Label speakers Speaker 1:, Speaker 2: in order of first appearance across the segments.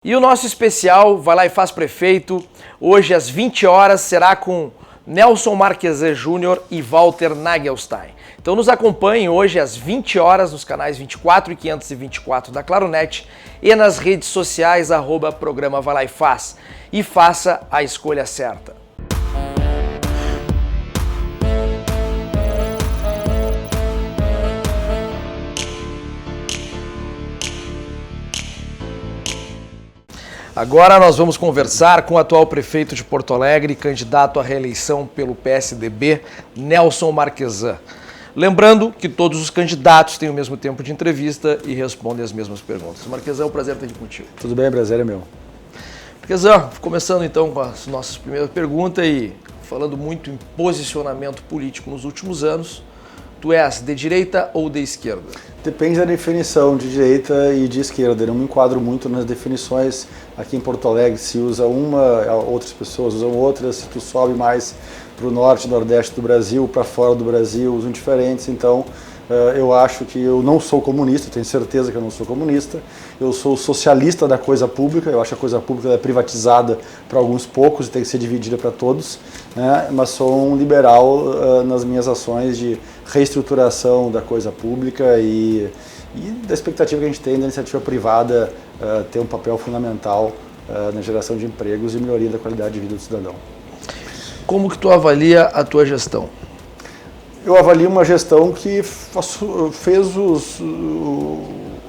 Speaker 1: E o nosso especial Vai Lá e Faz Prefeito, hoje às 20 horas, será com Nelson Marquesan Júnior e Walter Nagelstein. Então nos acompanhem hoje às 20 horas nos canais 24 e 524 da Claronet e nas redes sociais @programa Vai Lá e Faz. E faça a escolha certa. Agora nós vamos conversar com o atual prefeito de Porto Alegre, candidato à reeleição pelo PSDB, Nelson Marquesan. Lembrando que todos os candidatos têm o mesmo tempo de entrevista e respondem as mesmas perguntas. Marquesan, é um prazer estar aqui contigo.
Speaker 2: Tudo bem, prazer é meu.
Speaker 1: Marquesan, começando então com as nossas primeiras perguntas e falando muito em posicionamento político nos últimos anos, tu és de direita ou de esquerda?
Speaker 2: Depende da definição de direita e de esquerda. Eu não me enquadro muito nas definições. Aqui em Porto Alegre se usa uma, outras pessoas usam outras. Se tu sobe mais para o norte e nordeste do Brasil, para fora do Brasil, usam diferentes. Então, eu acho que eu não sou comunista, tenho certeza que eu não sou comunista. Eu sou socialista da coisa pública, eu acho que a coisa pública é privatizada para alguns poucos e tem que ser dividida para todos, né? Mas sou um liberal nas minhas ações de reestruturação da coisa pública e da expectativa que a gente tem da iniciativa privada ter um papel fundamental na geração de empregos e melhoria da qualidade de vida do cidadão.
Speaker 1: Como que tu avalia a tua gestão?
Speaker 2: Eu avalio uma gestão que fez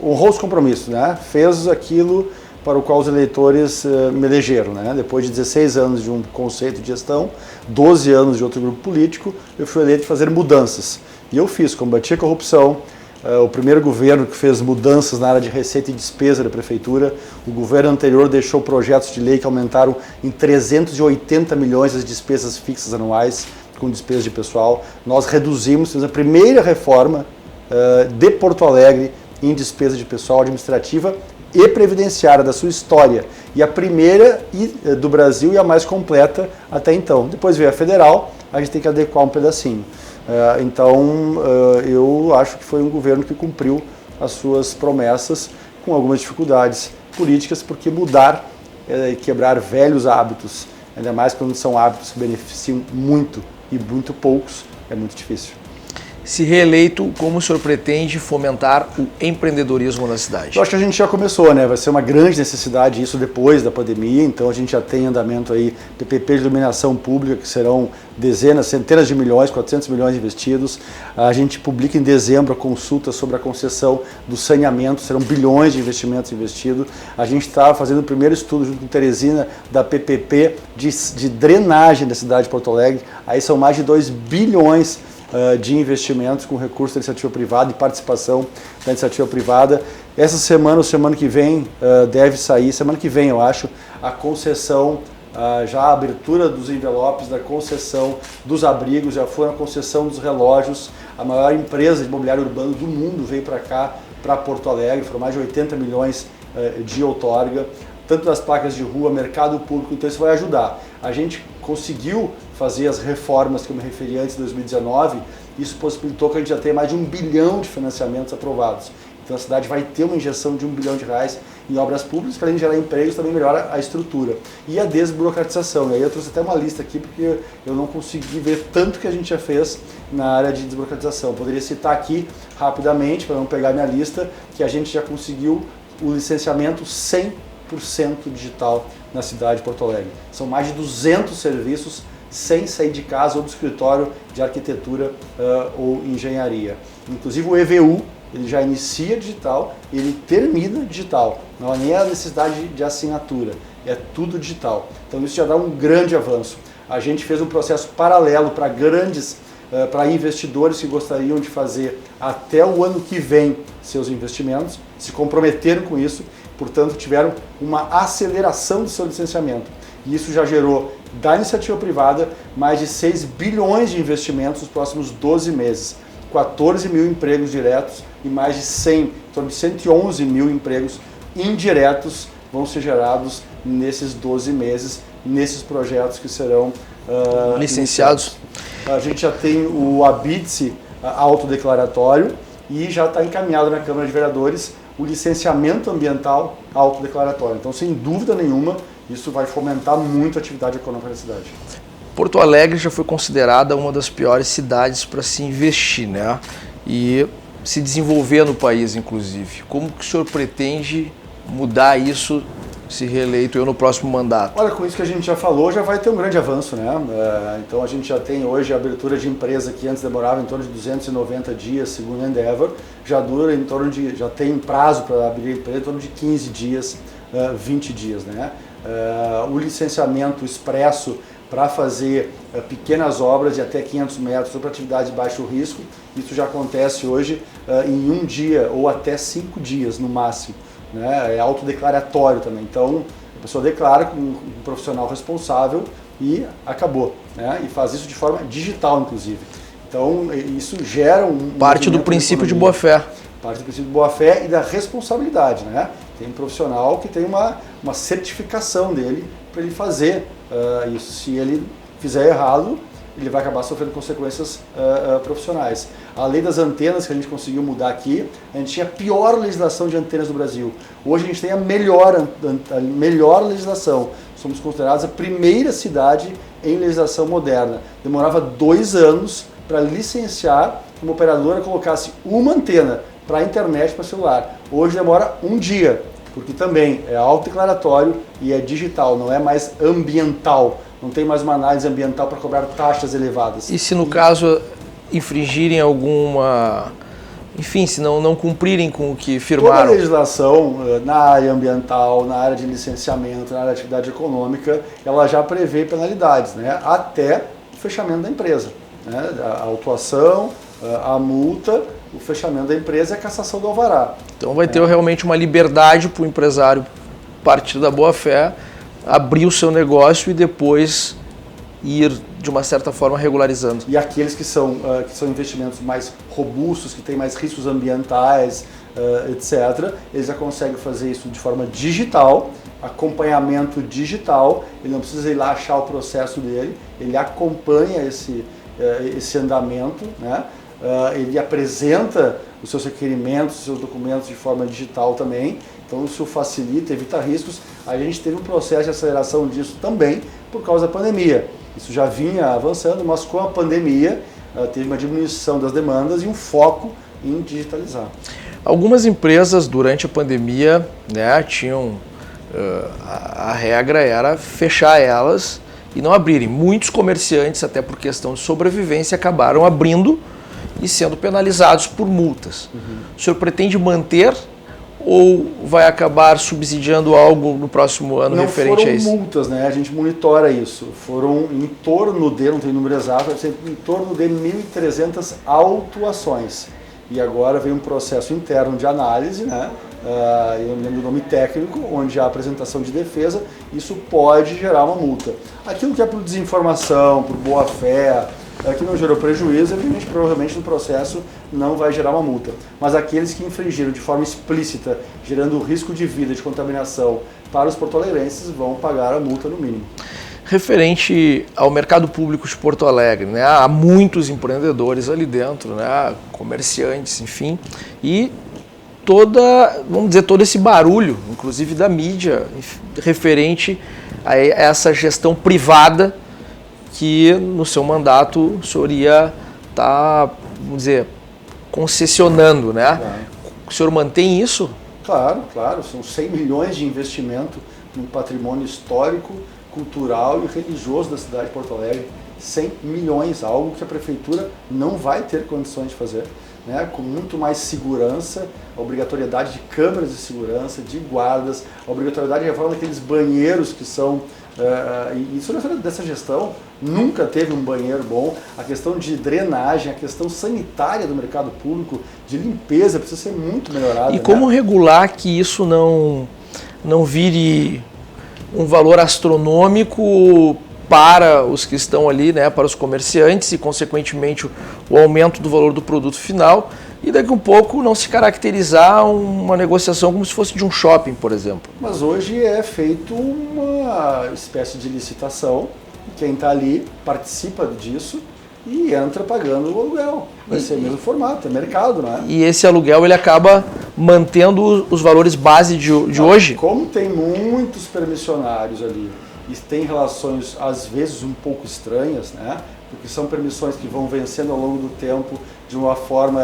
Speaker 2: honrou os compromissos, né? Fez aquilo para o qual os eleitores me elegeram, né? Depois de 16 anos de um conceito de gestão, 12 anos de outro grupo político, eu fui eleito de fazer mudanças. E eu fiz, combati a corrupção, o primeiro governo que fez mudanças na área de receita e despesa da prefeitura. O governo anterior deixou projetos de lei que aumentaram em 380 milhões as despesas fixas anuais, com despesa de pessoal. Nós fizemos a primeira reforma de Porto Alegre em despesa de pessoal administrativa e previdenciária da sua história. E a primeira do Brasil e a mais completa até então. Depois veio a federal, a gente tem que adequar um pedacinho. Então, eu acho que foi um governo que cumpriu as suas promessas com algumas dificuldades políticas, porque mudar e quebrar velhos hábitos, ainda mais quando são hábitos que beneficiam muito e muito poucos, é muito difícil.
Speaker 1: Se reeleito, como o senhor pretende fomentar o empreendedorismo na cidade?
Speaker 2: Eu acho que a gente já começou, né? Vai ser uma grande necessidade isso depois da pandemia, então a gente já tem em andamento aí PPP de iluminação pública, que serão dezenas, centenas de milhões, 400 milhões investidos. A gente publica em dezembro a consulta sobre a concessão do saneamento, serão bilhões de investimentos investidos. A gente está fazendo o primeiro estudo junto com Teresina da PPP de drenagem da cidade de Porto Alegre, aí são mais de 2 bilhões de investimentos com recurso da iniciativa privada e participação da iniciativa privada. Essa semana ou semana que vem deve sair, semana que vem eu acho, a concessão, já a abertura dos envelopes da concessão dos abrigos, já foi a concessão dos relógios. A maior empresa de imobiliário urbano do mundo veio para cá, para Porto Alegre, foram mais de 80 milhões de outorga, tanto nas placas de rua, mercado público, então isso vai ajudar. A gente conseguiu fazer as reformas que eu me referi antes de 2019, isso possibilitou que a gente já tenha mais de 1 bilhão de financiamentos aprovados. Então a cidade vai ter uma injeção de R$1 bilhão em obras públicas, que além de gerar empregos, também melhora a estrutura. E a desburocratização. E aí eu trouxe até uma lista aqui, porque eu não consegui ver tanto que a gente já fez na área de desburocratização. Poderia citar aqui rapidamente, para não pegar minha lista, que a gente já conseguiu o licenciamento 100% digital na cidade de Porto Alegre. São mais de 200 serviços sem sair de casa ou do escritório de arquitetura ou engenharia. Inclusive o EVU, ele já inicia digital e ele termina digital. Não há nem a necessidade de assinatura, é tudo digital. Então isso já dá um grande avanço. A gente fez um processo paralelo para investidores que gostariam de fazer até o ano que vem seus investimentos, se comprometeram com isso, portanto tiveram uma aceleração do seu licenciamento. E isso já gerou da iniciativa privada mais de 6 bilhões de investimentos nos próximos 12 meses, 14 mil empregos diretos e mais de 111 mil empregos indiretos vão ser gerados nesses 12 meses, nesses projetos que serão
Speaker 1: licenciados.
Speaker 2: A gente já tem o ABITSE autodeclaratório e já está encaminhado na Câmara de Vereadores o licenciamento ambiental autodeclaratório. Então, sem dúvida nenhuma, isso vai fomentar muito a atividade econômica da cidade.
Speaker 1: Porto Alegre já foi considerada uma das piores cidades para se investir, né? E se desenvolver no país, inclusive. Como que o senhor pretende mudar isso, se reeleito eu no próximo mandato?
Speaker 2: Olha, com isso que a gente já falou, já vai ter um grande avanço, né? Então a gente já tem hoje a abertura de empresa que antes demorava em torno de 290 dias, segundo a Endeavor, já tem prazo para abrir a empresa em torno de 15 dias, 20 dias, né? O licenciamento expresso para fazer pequenas obras de até 500 metros ou para atividade de baixo risco, isso já acontece hoje em um dia ou até 5 dias no máximo. Né? É autodeclaratório também, então a pessoa declara com um profissional responsável e acabou, né? E faz isso de forma digital, inclusive. Então isso gera
Speaker 1: parte do princípio de boa-fé.
Speaker 2: Parte do princípio de boa-fé e da responsabilidade, né? Tem um profissional que tem uma certificação dele para ele fazer isso. Se ele fizer errado, ele vai acabar sofrendo consequências profissionais. A lei das antenas, que a gente conseguiu mudar aqui, a gente tinha a pior legislação de antenas do Brasil. Hoje a gente tem a melhor legislação. Somos considerados a primeira cidade em legislação moderna. Demorava 2 anos para licenciar que uma operadora colocasse uma antena para a internet, para celular. Hoje demora 1 dia, porque também é autodeclaratório e é digital, não é mais ambiental. Não tem mais uma análise ambiental para cobrar taxas elevadas.
Speaker 1: E se no caso infringirem alguma... Enfim, se não cumprirem com o que firmaram?
Speaker 2: Toda a legislação na área ambiental, na área de licenciamento, na área de atividade econômica, ela já prevê penalidades, né? Até o fechamento da empresa. Né? A autuação, a multa, o fechamento da empresa e a cassação do alvará.
Speaker 1: Então vai ter realmente uma liberdade para o empresário, partir da boa-fé, abrir o seu negócio e depois ir, de uma certa forma, regularizando.
Speaker 2: E aqueles que são investimentos mais robustos, que têm mais riscos ambientais, etc., eles já conseguem fazer isso de forma digital, acompanhamento digital, ele não precisa ir lá achar o processo dele, ele acompanha esse andamento, né? Ele apresenta os seus requerimentos, os seus documentos de forma digital também, então isso facilita, evita riscos. A gente teve um processo de aceleração disso também por causa da pandemia. Isso já vinha avançando, mas com a pandemia teve uma diminuição das demandas e um foco em digitalizar.
Speaker 1: Algumas empresas durante a pandemia, né, tinham a regra era fechar elas e não abrirem. Muitos comerciantes, até por questão de sobrevivência, acabaram abrindo e sendo penalizados por multas. O senhor pretende manter ou vai acabar subsidiando algo no próximo ano referente a isso?
Speaker 2: Não foram multas, né? A gente monitora isso. Foram em torno de, não tem número exato, em torno de 1.300 autuações. E agora vem um processo interno de análise, né? Eu não lembro o nome técnico, onde há apresentação de defesa, isso pode gerar uma multa. Aquilo que é por desinformação, por boa-fé, que não gerou prejuízo, evidentemente, provavelmente no processo não vai gerar uma multa. Mas aqueles que infringiram de forma explícita, gerando risco de vida, de contaminação para os porto-alegrenses, vão pagar a multa no mínimo.
Speaker 1: Referente ao mercado público de Porto Alegre, né, há muitos empreendedores ali dentro, né, comerciantes, enfim, e vamos dizer, todo esse barulho, inclusive da mídia, referente a essa gestão privada que no seu mandato o senhor ia estar, vamos dizer, concessionando, né?
Speaker 2: Claro.
Speaker 1: O senhor mantém isso?
Speaker 2: Claro, claro. São 100 milhões de investimento no patrimônio histórico, cultural e religioso da cidade de Porto Alegre. 100 milhões, algo que a prefeitura não vai ter condições de fazer, né? Com muito mais segurança, a obrigatoriedade de câmeras de segurança, de guardas, a obrigatoriedade de reforma daqueles banheiros que são... isso dessa gestão nunca teve um banheiro bom, a questão de drenagem, a questão sanitária do mercado público, de limpeza, precisa ser muito melhorada.
Speaker 1: E como regular que isso não vire um valor astronômico para os que estão ali, né, para os comerciantes e, consequentemente, o aumento do valor do produto final e daqui a um pouco não se caracterizar uma negociação como se fosse de um shopping, por exemplo.
Speaker 2: Mas hoje é feito uma espécie de licitação, quem está ali participa disso, e entra pagando o aluguel. Vai ser o mesmo formato, é mercado, né?
Speaker 1: E esse aluguel ele acaba mantendo os valores base de hoje?
Speaker 2: Como tem muitos permissionários ali e tem relações às vezes um pouco estranhas, né? Porque são permissões que vão vencendo ao longo do tempo de uma forma,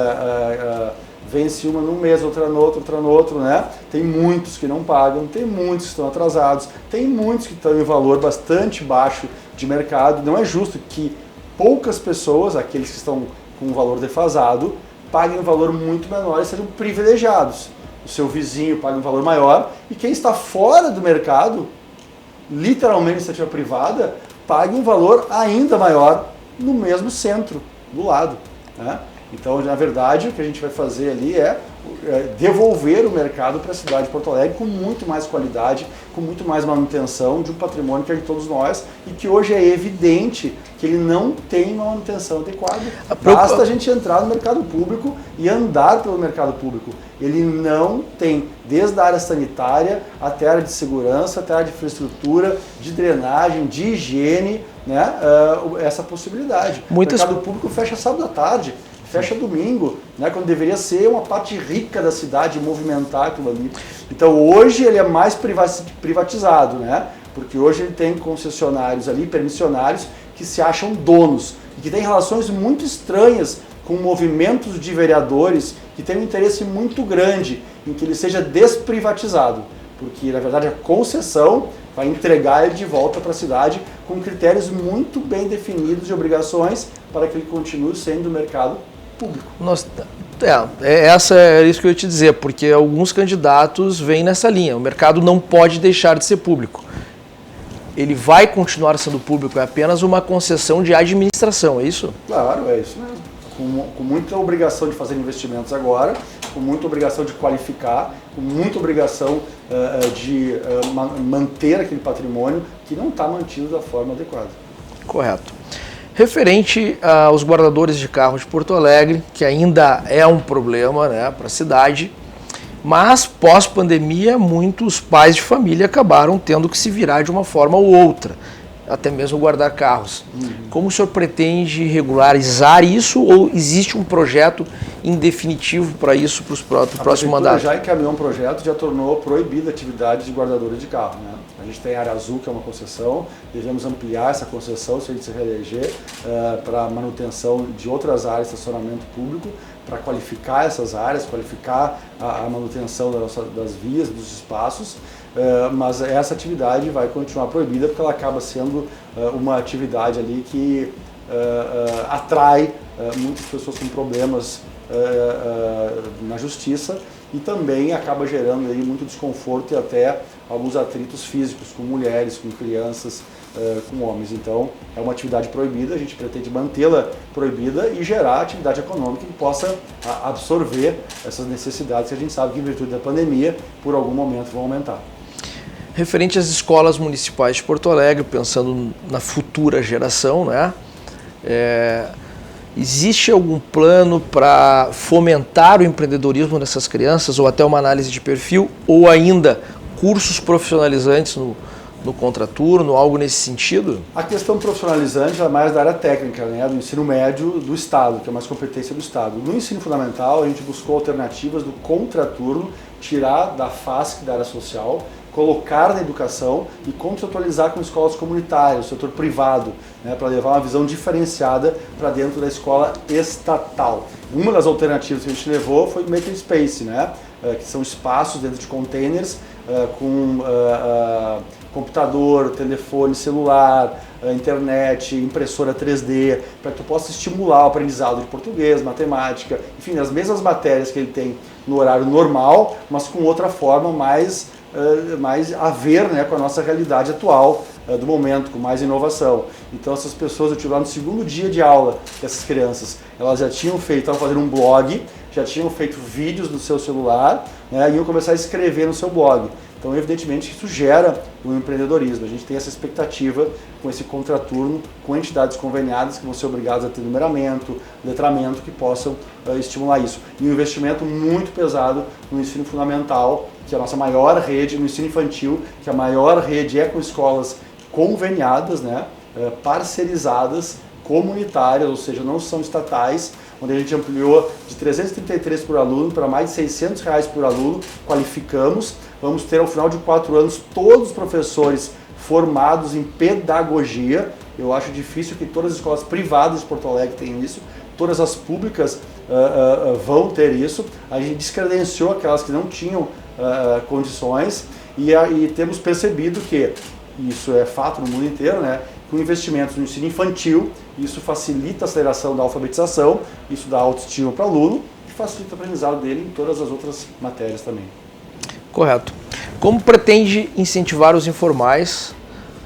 Speaker 2: vence uma num mês, outra no outro, né? Tem muitos que não pagam, tem muitos que estão atrasados, tem muitos que estão em valor bastante baixo de mercado. Não é justo que poucas pessoas, aqueles que estão com um valor defasado, paguem um valor muito menor e sejam privilegiados. O seu vizinho paga um valor maior e quem está fora do mercado, literalmente iniciativa privada, pague um valor ainda maior no mesmo centro, do lado, né? Então, na verdade, o que a gente vai fazer ali é devolver o mercado para a cidade de Porto Alegre com muito mais qualidade, com muito mais manutenção de um patrimônio que é de todos nós e que hoje é evidente que ele não tem uma manutenção adequada. Basta a gente entrar no mercado público e andar pelo mercado público. Ele não tem, desde a área sanitária até a área de segurança, até a área de infraestrutura, de drenagem, de higiene, né, essa possibilidade. O mercado público fecha sábado à tarde, fecha domingo, né, quando deveria ser uma parte rica da cidade, movimentar aquilo ali. Então hoje ele é mais privatizado, né, porque hoje ele tem concessionários ali, permissionários, que se acham donos e que têm relações muito estranhas com movimentos de vereadores que têm um interesse muito grande em que ele seja desprivatizado, porque na verdade a concessão vai entregar ele de volta para a cidade com critérios muito bem definidos de obrigações para que ele continue sendo mercado público.
Speaker 1: É isso que eu ia te dizer, porque alguns candidatos vêm nessa linha. O mercado não pode deixar de ser público. Ele vai continuar sendo público, é apenas uma concessão de administração, é isso?
Speaker 2: Claro, é isso mesmo. Com muita obrigação de fazer investimentos agora, com muita obrigação de qualificar, com muita obrigação de manter aquele patrimônio que não está mantido da forma adequada.
Speaker 1: Correto. Referente aos guardadores de carro de Porto Alegre, que ainda é um problema, né, para a cidade, mas pós-pandemia muitos pais de família acabaram tendo que se virar de uma forma ou outra, até mesmo guardar carros. Como o senhor pretende regularizar isso ou existe um projeto em definitivo para isso para o próximo mandato?
Speaker 2: Já encaminhou um projeto, já tornou proibida a atividade de guardadores de carro, né? A gente tem a área azul, que é uma concessão, devemos ampliar essa concessão se a gente se reeleger para manutenção de outras áreas de estacionamento público, para qualificar essas áreas, qualificar a manutenção das vias, dos espaços, mas essa atividade vai continuar proibida porque ela acaba sendo uma atividade ali que atrai muitas pessoas com problemas na justiça e também acaba gerando aí muito desconforto e até alguns atritos físicos com mulheres, com crianças, com homens. Então é uma atividade proibida, a gente pretende mantê-la proibida e gerar atividade econômica que possa absorver essas necessidades que a gente sabe que em virtude da pandemia por algum momento vão aumentar.
Speaker 1: Referente às escolas municipais de Porto Alegre, pensando na futura geração, né? Existe algum plano para fomentar o empreendedorismo dessas crianças ou até uma análise de perfil ou ainda cursos profissionalizantes no contraturno, algo nesse sentido?
Speaker 2: A questão profissionalizante é mais da área técnica, né, do ensino médio do Estado, que é mais competência do Estado. No ensino fundamental, a gente buscou alternativas do contraturno, tirar da FASC, da área social, colocar na educação e contratualizar com escolas comunitárias, o setor privado, né, para levar uma visão diferenciada para dentro da escola estatal. Uma das alternativas que a gente levou foi o Makerspace, né, que são espaços dentro de containers com computador, telefone celular, internet, impressora 3D, para que tu possa estimular o aprendizado de português, matemática, enfim, as mesmas matérias que ele tem no horário normal, mas com outra forma mais a ver, né, com a nossa realidade atual do momento, com mais inovação. Então essas pessoas, eu tive lá no segundo dia de aula dessas crianças, elas já tinham feito, estavam fazendo um blog, já tinham feito vídeos no seu celular, né, e iam começar a escrever no seu blog. Então, evidentemente, isso gera o empreendedorismo. A gente tem essa expectativa com esse contraturno, com entidades conveniadas que vão ser obrigadas a ter numeramento, letramento, que possam estimular isso. E um investimento muito pesado no ensino fundamental, que é a nossa maior rede, no ensino infantil, que a maior rede é com escolas conveniadas, né, parcerizadas, comunitárias, ou seja, não são estatais, onde a gente ampliou de 333 por aluno para mais de R$600 por aluno, qualificamos. Vamos ter, ao final de 4 anos, todos os professores formados em pedagogia. Eu acho difícil que todas as escolas privadas de Porto Alegre tenham isso, todas as públicas vão ter isso. A gente descredenciou aquelas que não tinham condições e temos percebido que, isso é fato no mundo inteiro, né? Com investimentos no ensino infantil, isso facilita a aceleração da alfabetização, isso dá autoestima para o aluno e facilita o aprendizado dele em todas as outras matérias também.
Speaker 1: Correto. Como pretende incentivar os informais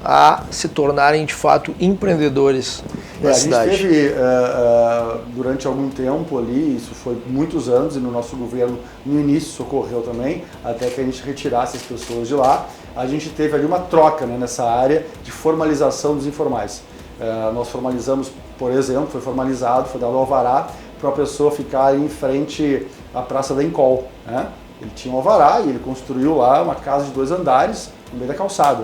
Speaker 1: a se tornarem de fato empreendedores na cidade?
Speaker 2: A gente teve durante algum tempo ali, isso foi muitos anos, e no nosso governo no início isso ocorreu também, até que a gente retirasse as pessoas de lá, a gente teve ali uma troca, né, nessa área de formalização dos informais. Nós formalizamos, por exemplo, foi formalizado, foi dado alvará para a pessoa ficar em frente à Praça da Encol, né? Ele tinha um alvará e ele construiu lá uma casa de 2 andares no meio da calçada,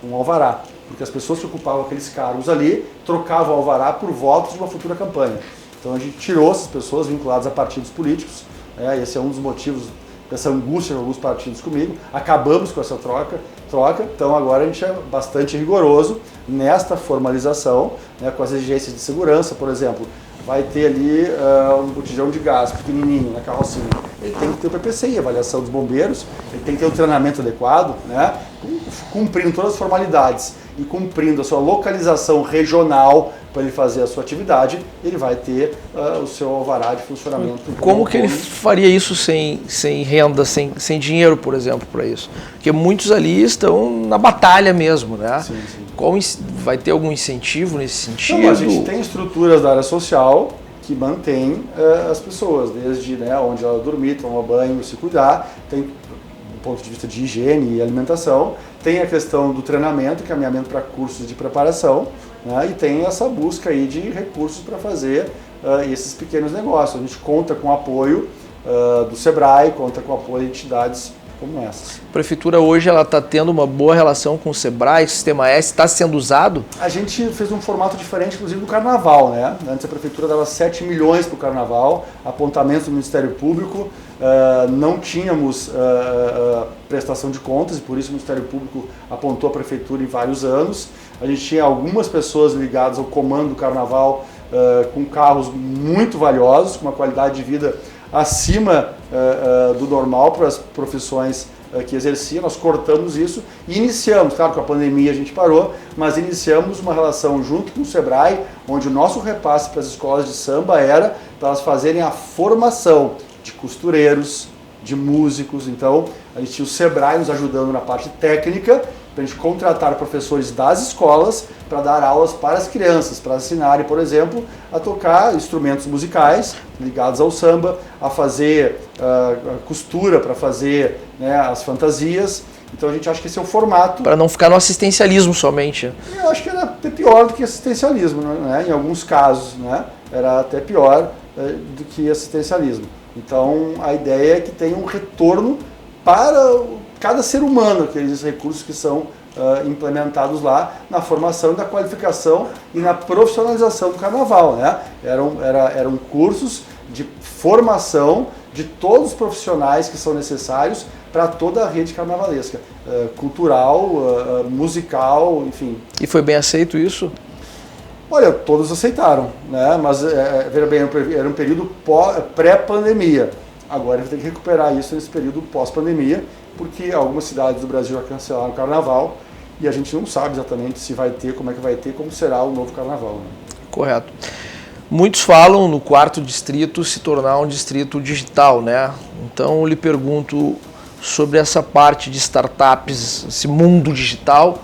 Speaker 2: um alvará, porque as pessoas que ocupavam aqueles cargos ali trocavam o alvará por votos de uma futura campanha. Então a gente tirou essas pessoas vinculadas a partidos políticos, esse é um dos motivos dessa angústia de alguns partidos comigo, acabamos com essa troca, então agora a gente é bastante rigoroso nesta formalização, né, com as exigências de segurança, por exemplo. Vai ter ali um botijão de gás pequenininho na carrocinha. Ele tem que ter o PPCI, avaliação dos bombeiros, ele tem que ter o treinamento adequado, né? Cumprindo todas as formalidades e cumprindo a sua localização regional para ele fazer a sua atividade, ele vai ter o seu alvará de funcionamento.
Speaker 1: Como que ele faria isso sem renda, sem dinheiro, por exemplo, para isso? Porque muitos ali estão na batalha mesmo, né?
Speaker 2: Sim, sim.
Speaker 1: Vai ter algum incentivo nesse sentido?
Speaker 2: Então, a gente tem estruturas da área social que mantém as pessoas, desde, né, onde ela dormir, tomar banho, se cuidar, tem do ponto de vista de higiene e alimentação, tem a questão do treinamento, caminhamento para cursos de preparação, né, e tem essa busca aí de recursos para fazer esses pequenos negócios. A gente conta com o apoio do SEBRAE, conta com o apoio de entidades como essas.
Speaker 1: A prefeitura hoje está tendo uma boa relação com o SEBRAE, o Sistema S está sendo usado?
Speaker 2: A gente fez um formato diferente, inclusive, do Carnaval, né? Antes a prefeitura dava 7 milhões para o Carnaval, apontamentos do Ministério Público, não tínhamos prestação de contas e por isso o Ministério Público apontou a prefeitura em vários anos. A gente tinha algumas pessoas ligadas ao comando do Carnaval com carros muito valiosos, com uma qualidade de vida acima do normal para as profissões que exercia. Nós cortamos isso e iniciamos, claro, com a pandemia a gente parou, mas iniciamos uma relação junto com o SEBRAE, onde o nosso repasse para as escolas de samba era para elas fazerem a formação de costureiros, de músicos. Então a gente tinha o SEBRAE nos ajudando na parte técnica, para a gente contratar professores das escolas para dar aulas para as crianças, para ensinarem, por exemplo, a tocar instrumentos musicais ligados ao samba, a fazer costura, para fazer, né, as fantasias. Então a gente acha que esse é o formato.
Speaker 1: Para não ficar no assistencialismo somente.
Speaker 2: Eu acho que era até pior do que assistencialismo, né? Em alguns casos, né? Era até pior do que assistencialismo. Então a ideia é que tenha um retorno para cada ser humano, aqueles recursos que são implementados lá na formação e na qualificação e na profissionalização do Carnaval, né? Eram cursos de formação de todos os profissionais que são necessários para toda a rede carnavalesca, cultural, musical, enfim.
Speaker 1: E foi bem aceito isso?
Speaker 2: Olha, todos aceitaram, né? Mas veja bem, era um período pré-pandemia. Agora a gente tem que recuperar isso nesse período pós-pandemia, porque algumas cidades do Brasil já cancelaram o Carnaval e a gente não sabe exatamente se vai ter, como é que vai ter, como será o novo Carnaval, né?
Speaker 1: Correto. Muitos falam no 4º distrito se tornar um distrito digital, né? Então eu lhe pergunto sobre essa parte de startups, esse mundo digital,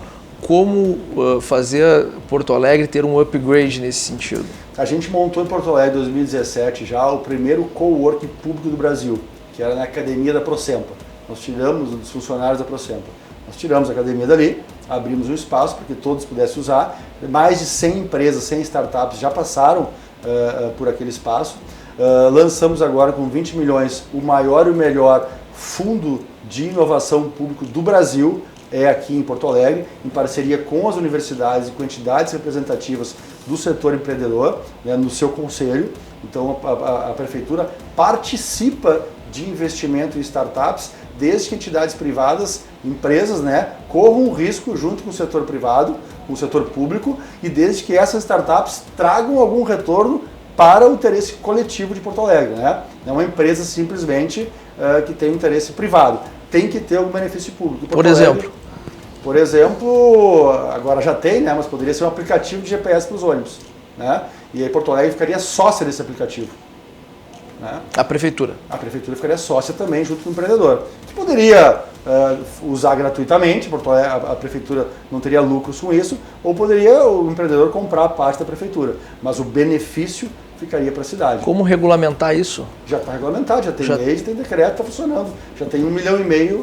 Speaker 1: como fazer Porto Alegre ter um upgrade nesse sentido?
Speaker 2: A gente montou em Porto Alegre em 2017 já o primeiro coworking público do Brasil, que era na Academia da Procempa. Nós tiramos os funcionários da Procempa. Nós tiramos a academia dali, abrimos um espaço para que todos pudessem usar. Mais de 100 empresas, 100 startups já passaram por aquele espaço. Lançamos agora com 20 milhões o maior e o melhor fundo de inovação público do Brasil, é aqui em Porto Alegre, em parceria com as universidades e com entidades representativas do setor empreendedor, né, no seu conselho. Então a prefeitura participa de investimento em startups, desde que entidades privadas, empresas, né, corram um risco junto com o setor privado, com o setor público, e desde que essas startups tragam algum retorno para o interesse coletivo de Porto Alegre. Né? Não é uma empresa simplesmente que tem um interesse privado, tem que ter algum benefício público.
Speaker 1: Por exemplo?
Speaker 2: Por exemplo, agora já tem, né, mas poderia ser um aplicativo de GPS para os ônibus. Né? E aí Porto Alegre ficaria sócia desse aplicativo. Né?
Speaker 1: A prefeitura?
Speaker 2: A prefeitura ficaria sócia também junto com o empreendedor. Que poderia usar gratuitamente, a prefeitura não teria lucros com isso, ou poderia o empreendedor comprar parte da prefeitura. Mas o benefício ficaria para a cidade.
Speaker 1: Como regulamentar isso?
Speaker 2: Já está regulamentado, já tem lei, tem decreto, está funcionando. Já tem 1,5 milhão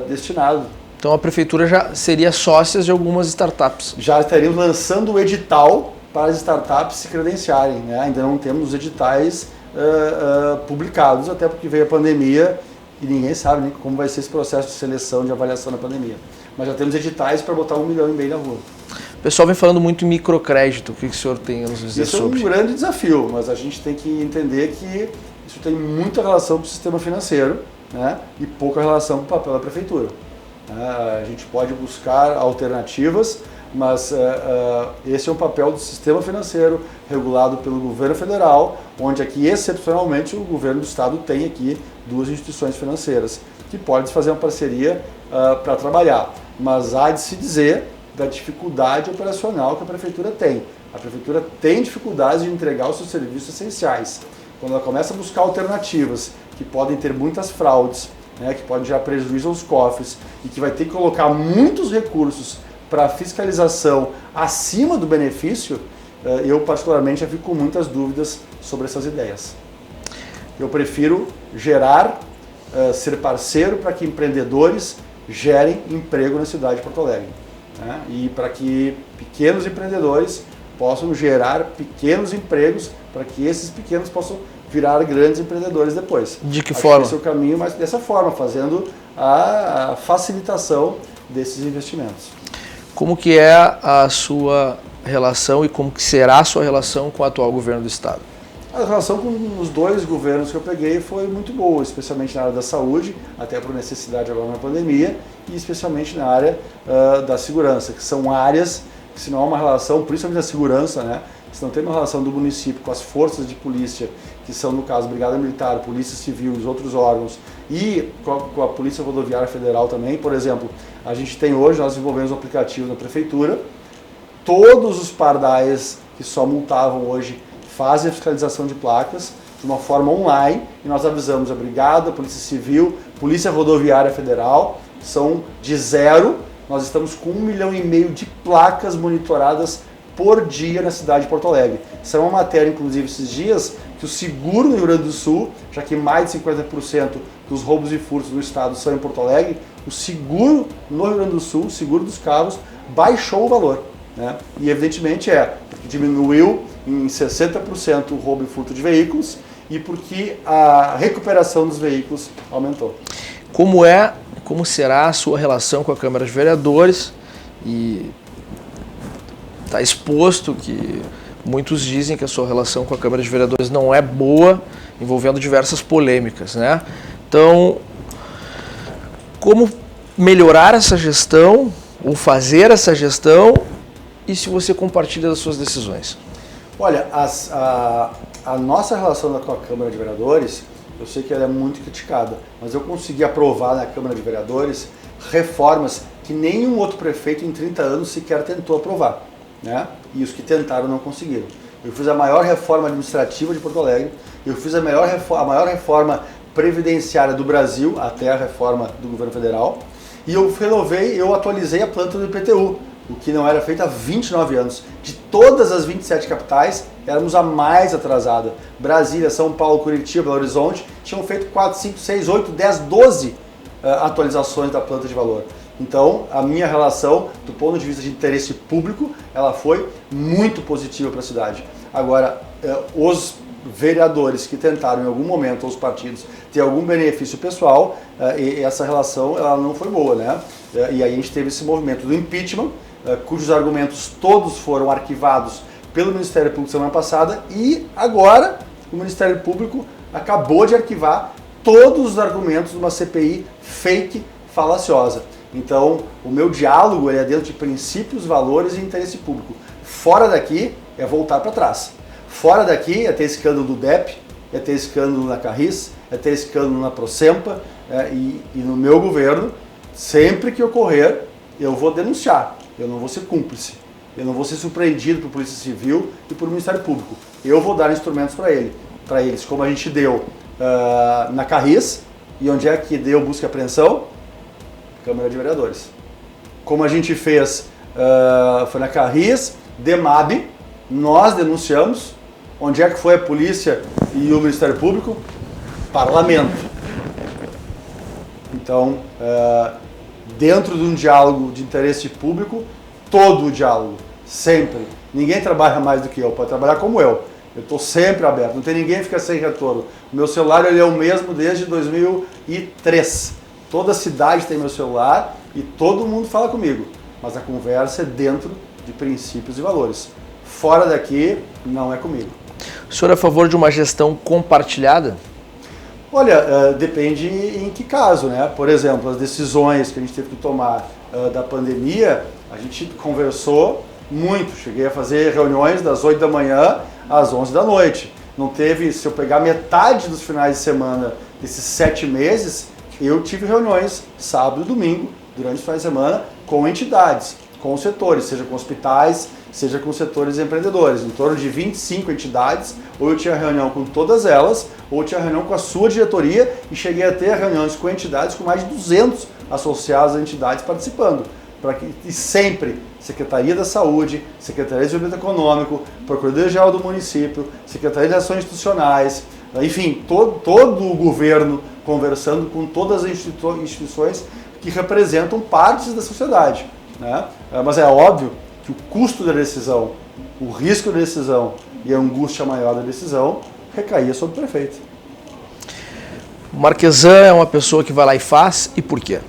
Speaker 2: destinado.
Speaker 1: Então a prefeitura já seria sócia de algumas startups?
Speaker 2: Já estaríamos lançando o edital para as startups se credenciarem. Né? Ainda não temos os editais publicados, até porque veio a pandemia e ninguém sabe nem como vai ser esse processo de seleção, de avaliação na pandemia. Mas já temos editais para botar 1,5 milhão na rua.
Speaker 1: O pessoal vem falando muito em microcrédito. O que o senhor tem a nos dizer sobre?
Speaker 2: Isso é um grande desafio, mas a gente tem que entender que isso tem muita relação com o sistema financeiro, né? E pouca relação com o papel da prefeitura. A gente pode buscar alternativas, mas esse é um papel do sistema financeiro regulado pelo governo federal, onde aqui, excepcionalmente, o governo do estado tem aqui 2 instituições financeiras que podem fazer uma parceria para trabalhar. Mas há de se dizer da dificuldade operacional que a prefeitura tem. A prefeitura tem dificuldades de entregar os seus serviços essenciais. Quando ela começa a buscar alternativas que podem ter muitas fraudes, né, que podem gerar prejuízo aos cofres e que vai ter que colocar muitos recursos para fiscalização acima do benefício, eu particularmente já fico com muitas dúvidas sobre essas ideias. Eu prefiro ser parceiro para que empreendedores gerem emprego na cidade de Porto Alegre. Né? E para que pequenos empreendedores possam gerar pequenos empregos, para que esses pequenos possam virar grandes empreendedores depois.
Speaker 1: De que forma?
Speaker 2: Esse é o caminho, mas dessa forma, fazendo a facilitação desses investimentos.
Speaker 1: Como que é a sua relação e como que será a sua relação com o atual governo do estado?
Speaker 2: A relação com os 2 governos que eu peguei foi muito boa, especialmente na área da saúde, até por necessidade agora na pandemia, e especialmente na área da segurança, que são áreas que, se não há uma relação, principalmente da segurança, né, se não tem uma relação do município com as forças de polícia, que são, no caso, Brigada Militar, Polícia Civil e os outros órgãos, e com a Polícia Rodoviária Federal também. Por exemplo, a gente tem hoje, nós desenvolvemos um aplicativo na prefeitura, todos os pardais que só multavam hoje fazem a fiscalização de placas de uma forma online, e nós avisamos a Brigada, a Polícia Civil, Polícia Rodoviária Federal, são de 0, nós estamos com 1,5 milhão de placas monitoradas por dia na cidade de Porto Alegre. Isso é uma matéria, inclusive, esses dias, que o seguro no Rio Grande do Sul, já que mais de 50% dos roubos e furtos no estado são em Porto Alegre, o seguro no Rio Grande do Sul, o seguro dos carros, baixou o valor. Né? E evidentemente porque diminuiu em 60% o roubo e furto de veículos e porque a recuperação dos veículos aumentou.
Speaker 1: Como será a sua relação com a Câmara de Vereadores? E está exposto que muitos dizem que a sua relação com a Câmara de Vereadores não é boa, envolvendo diversas polêmicas, né? Então, como melhorar essa gestão, ou fazer essa gestão, e se você compartilha das suas decisões?
Speaker 2: Olha, a nossa relação com a Câmara de Vereadores, eu sei que ela é muito criticada, mas eu consegui aprovar na Câmara de Vereadores reformas que nenhum outro prefeito em 30 anos sequer tentou aprovar. Né? E os que tentaram não conseguiram. Eu fiz a maior reforma administrativa de Porto Alegre, eu fiz a maior reforma previdenciária do Brasil, até a reforma do governo federal, e eu atualizei a planta do IPTU, o que não era feito há 29 anos. De todas as 27 capitais, éramos a mais atrasada. Brasília, São Paulo, Curitiba, Belo Horizonte tinham feito 4, 5, 6, 8, 10, 12 atualizações da planta de valor. Então, a minha relação, do ponto de vista de interesse público, ela foi muito positiva para a cidade. Agora, os vereadores que tentaram em algum momento, ou os partidos, ter algum benefício pessoal, e essa relação ela não foi boa, né? E aí a gente teve esse movimento do impeachment, cujos argumentos todos foram arquivados pelo Ministério Público semana passada, e agora o Ministério Público acabou de arquivar todos os argumentos de uma CPI fake, falaciosa. Então, o meu diálogo é dentro de princípios, valores e interesse público. Fora daqui é voltar para trás. Fora daqui é ter escândalo do DEP, é ter escândalo na Carris, é ter escândalo na Procempa, e no meu governo, sempre que ocorrer, eu vou denunciar. Eu não vou ser cúmplice. Eu não vou ser surpreendido por Polícia Civil e por Ministério Público. Eu vou dar instrumentos para eles, como a gente deu na Carris, e onde é que deu busca e apreensão? Câmara de Vereadores. Como a gente fez, foi na Carris, DEMAB, nós denunciamos. Onde é que foi a polícia e o Ministério Público? Parlamento. Então, dentro de um diálogo de interesse público, todo o diálogo, sempre. Ninguém trabalha mais do que eu, pode trabalhar como eu. Eu estou sempre aberto, não tem ninguém que fica sem retorno. O meu celular ele é o mesmo desde 2003. Toda a cidade tem meu celular e todo mundo fala comigo. Mas a conversa é dentro de princípios e valores. Fora daqui, não é comigo.
Speaker 1: O senhor é a favor de uma gestão compartilhada?
Speaker 2: Olha, depende em que caso, né? Por exemplo, as decisões que a gente teve que tomar da pandemia, a gente conversou muito. Cheguei a fazer reuniões das 8 da manhã às 11 da noite. Não teve, se eu pegar metade dos finais de semana desses 7 meses, eu tive reuniões sábado e domingo, durante os finais de semana, com entidades, com os setores, seja com hospitais, seja com setores empreendedores. Em torno de 25 entidades, ou eu tinha reunião com todas elas, ou eu tinha reunião com a sua diretoria, e cheguei a ter reuniões com entidades com mais de 200 associados a entidades participando. E sempre Secretaria da Saúde, Secretaria de Desenvolvimento Econômico, Procuradoria-Geral do Município, Secretaria de Ações Institucionais, enfim, todo o governo conversando com todas as instituições que representam partes da sociedade, né? Mas é óbvio que o custo da decisão, o risco da decisão e a angústia maior da decisão recaía sobre o prefeito.
Speaker 1: O Marquesan é uma pessoa que vai lá e faz, e por quê?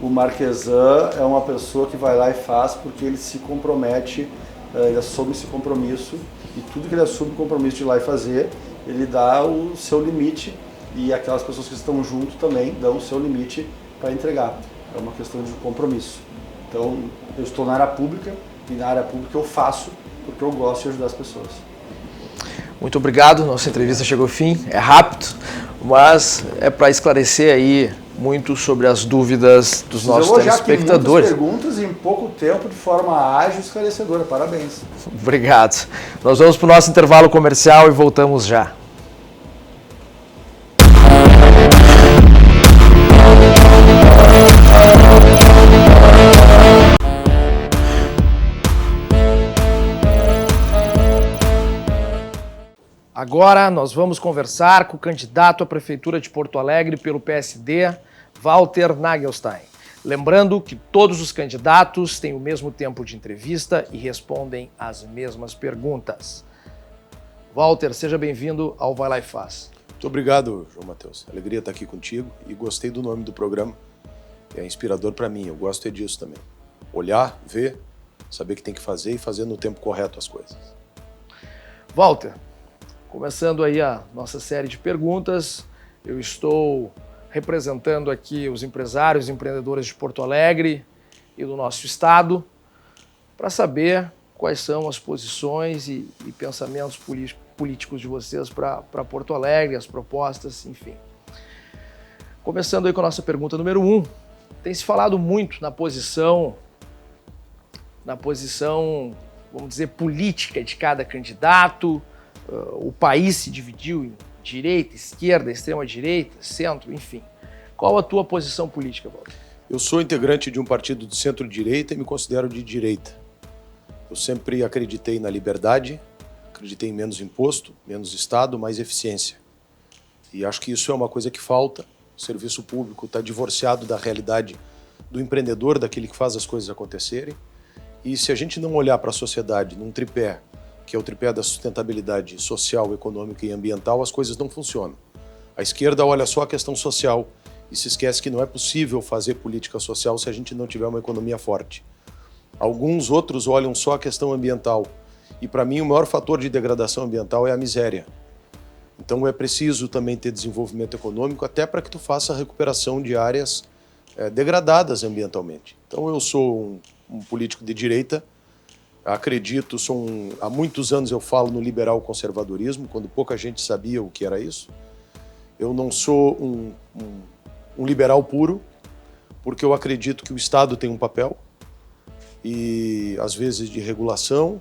Speaker 2: O Marquesan é uma pessoa que vai lá e faz porque ele se compromete, ele assume esse compromisso, e tudo que ele assume o compromisso de ir lá e fazer, ele dá o seu limite, e aquelas pessoas que estão junto também dão o seu limite para entregar. É uma questão de compromisso. Então, eu estou na área pública, e na área pública eu faço porque eu gosto de ajudar as pessoas.
Speaker 1: Muito obrigado, nossa entrevista chegou ao fim, é rápido, mas é para esclarecer aí muito sobre as dúvidas dos nossos telespectadores.
Speaker 2: Muitas perguntas em pouco tempo, de forma ágil e esclarecedora. Parabéns.
Speaker 1: Obrigado. Nós vamos para o nosso intervalo comercial e voltamos já. Agora nós vamos conversar com o candidato à Prefeitura de Porto Alegre pelo PSD, Walter Nagelstein. Lembrando que todos os candidatos têm o mesmo tempo de entrevista e respondem as mesmas perguntas. Walter, seja bem-vindo ao Vai Lá e Faz.
Speaker 3: Muito obrigado, João Matheus. Alegria estar aqui contigo e gostei do nome do programa. É inspirador para mim, eu gosto disso também. Olhar, ver, saber o que tem que fazer e fazer no tempo correto as coisas.
Speaker 1: Walter, começando aí a nossa série de perguntas, eu estou representando aqui os empresários e empreendedores de Porto Alegre e do nosso estado para saber quais são as posições e pensamentos políticos de vocês para Porto Alegre, as propostas, enfim. Começando aí com a nossa pergunta número 1, tem se falado muito na posição, vamos dizer, política de cada candidato. O país se dividiu em direita, esquerda, extrema-direita, centro, enfim. Qual a tua posição política, Walter?
Speaker 3: Eu sou integrante de um partido de centro-direita e me considero de direita. Eu sempre acreditei na liberdade, acreditei em menos imposto, menos Estado, mais eficiência. E acho que isso é uma coisa que falta. O serviço público está divorciado da realidade do empreendedor, daquele que faz as coisas acontecerem. E se a gente não olhar para a sociedade num tripé que é o tripé da sustentabilidade social, econômica e ambiental, as coisas não funcionam. A esquerda olha só a questão social e se esquece que não é possível fazer política social se a gente não tiver uma economia forte. Alguns outros olham só a questão ambiental. E para mim o maior fator de degradação ambiental é a miséria. Então é preciso também ter desenvolvimento econômico até para que tu faça a recuperação de áreas degradadas ambientalmente. Então eu sou um político de direita, acredito, há muitos anos eu falo no liberal conservadorismo, quando pouca gente sabia o que era isso. Eu não sou um liberal puro, porque eu acredito que o Estado tem um papel, e às vezes de regulação,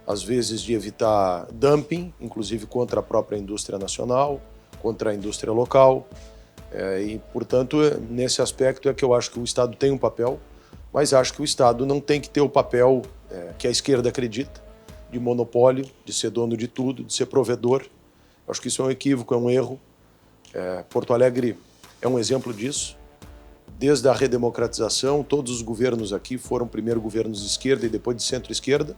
Speaker 3: às vezes de evitar dumping, inclusive contra a própria indústria nacional, contra a indústria local. E, portanto, nesse aspecto é que eu acho que o Estado tem um papel, mas acho que o Estado não tem que ter o papel que a esquerda acredita, de monopólio, de ser dono de tudo, de ser provedor. Eu acho que isso é um equívoco, é um erro. Porto Alegre é um exemplo disso. Desde a redemocratização, todos os governos aqui foram primeiro governos de esquerda e depois de centro-esquerda.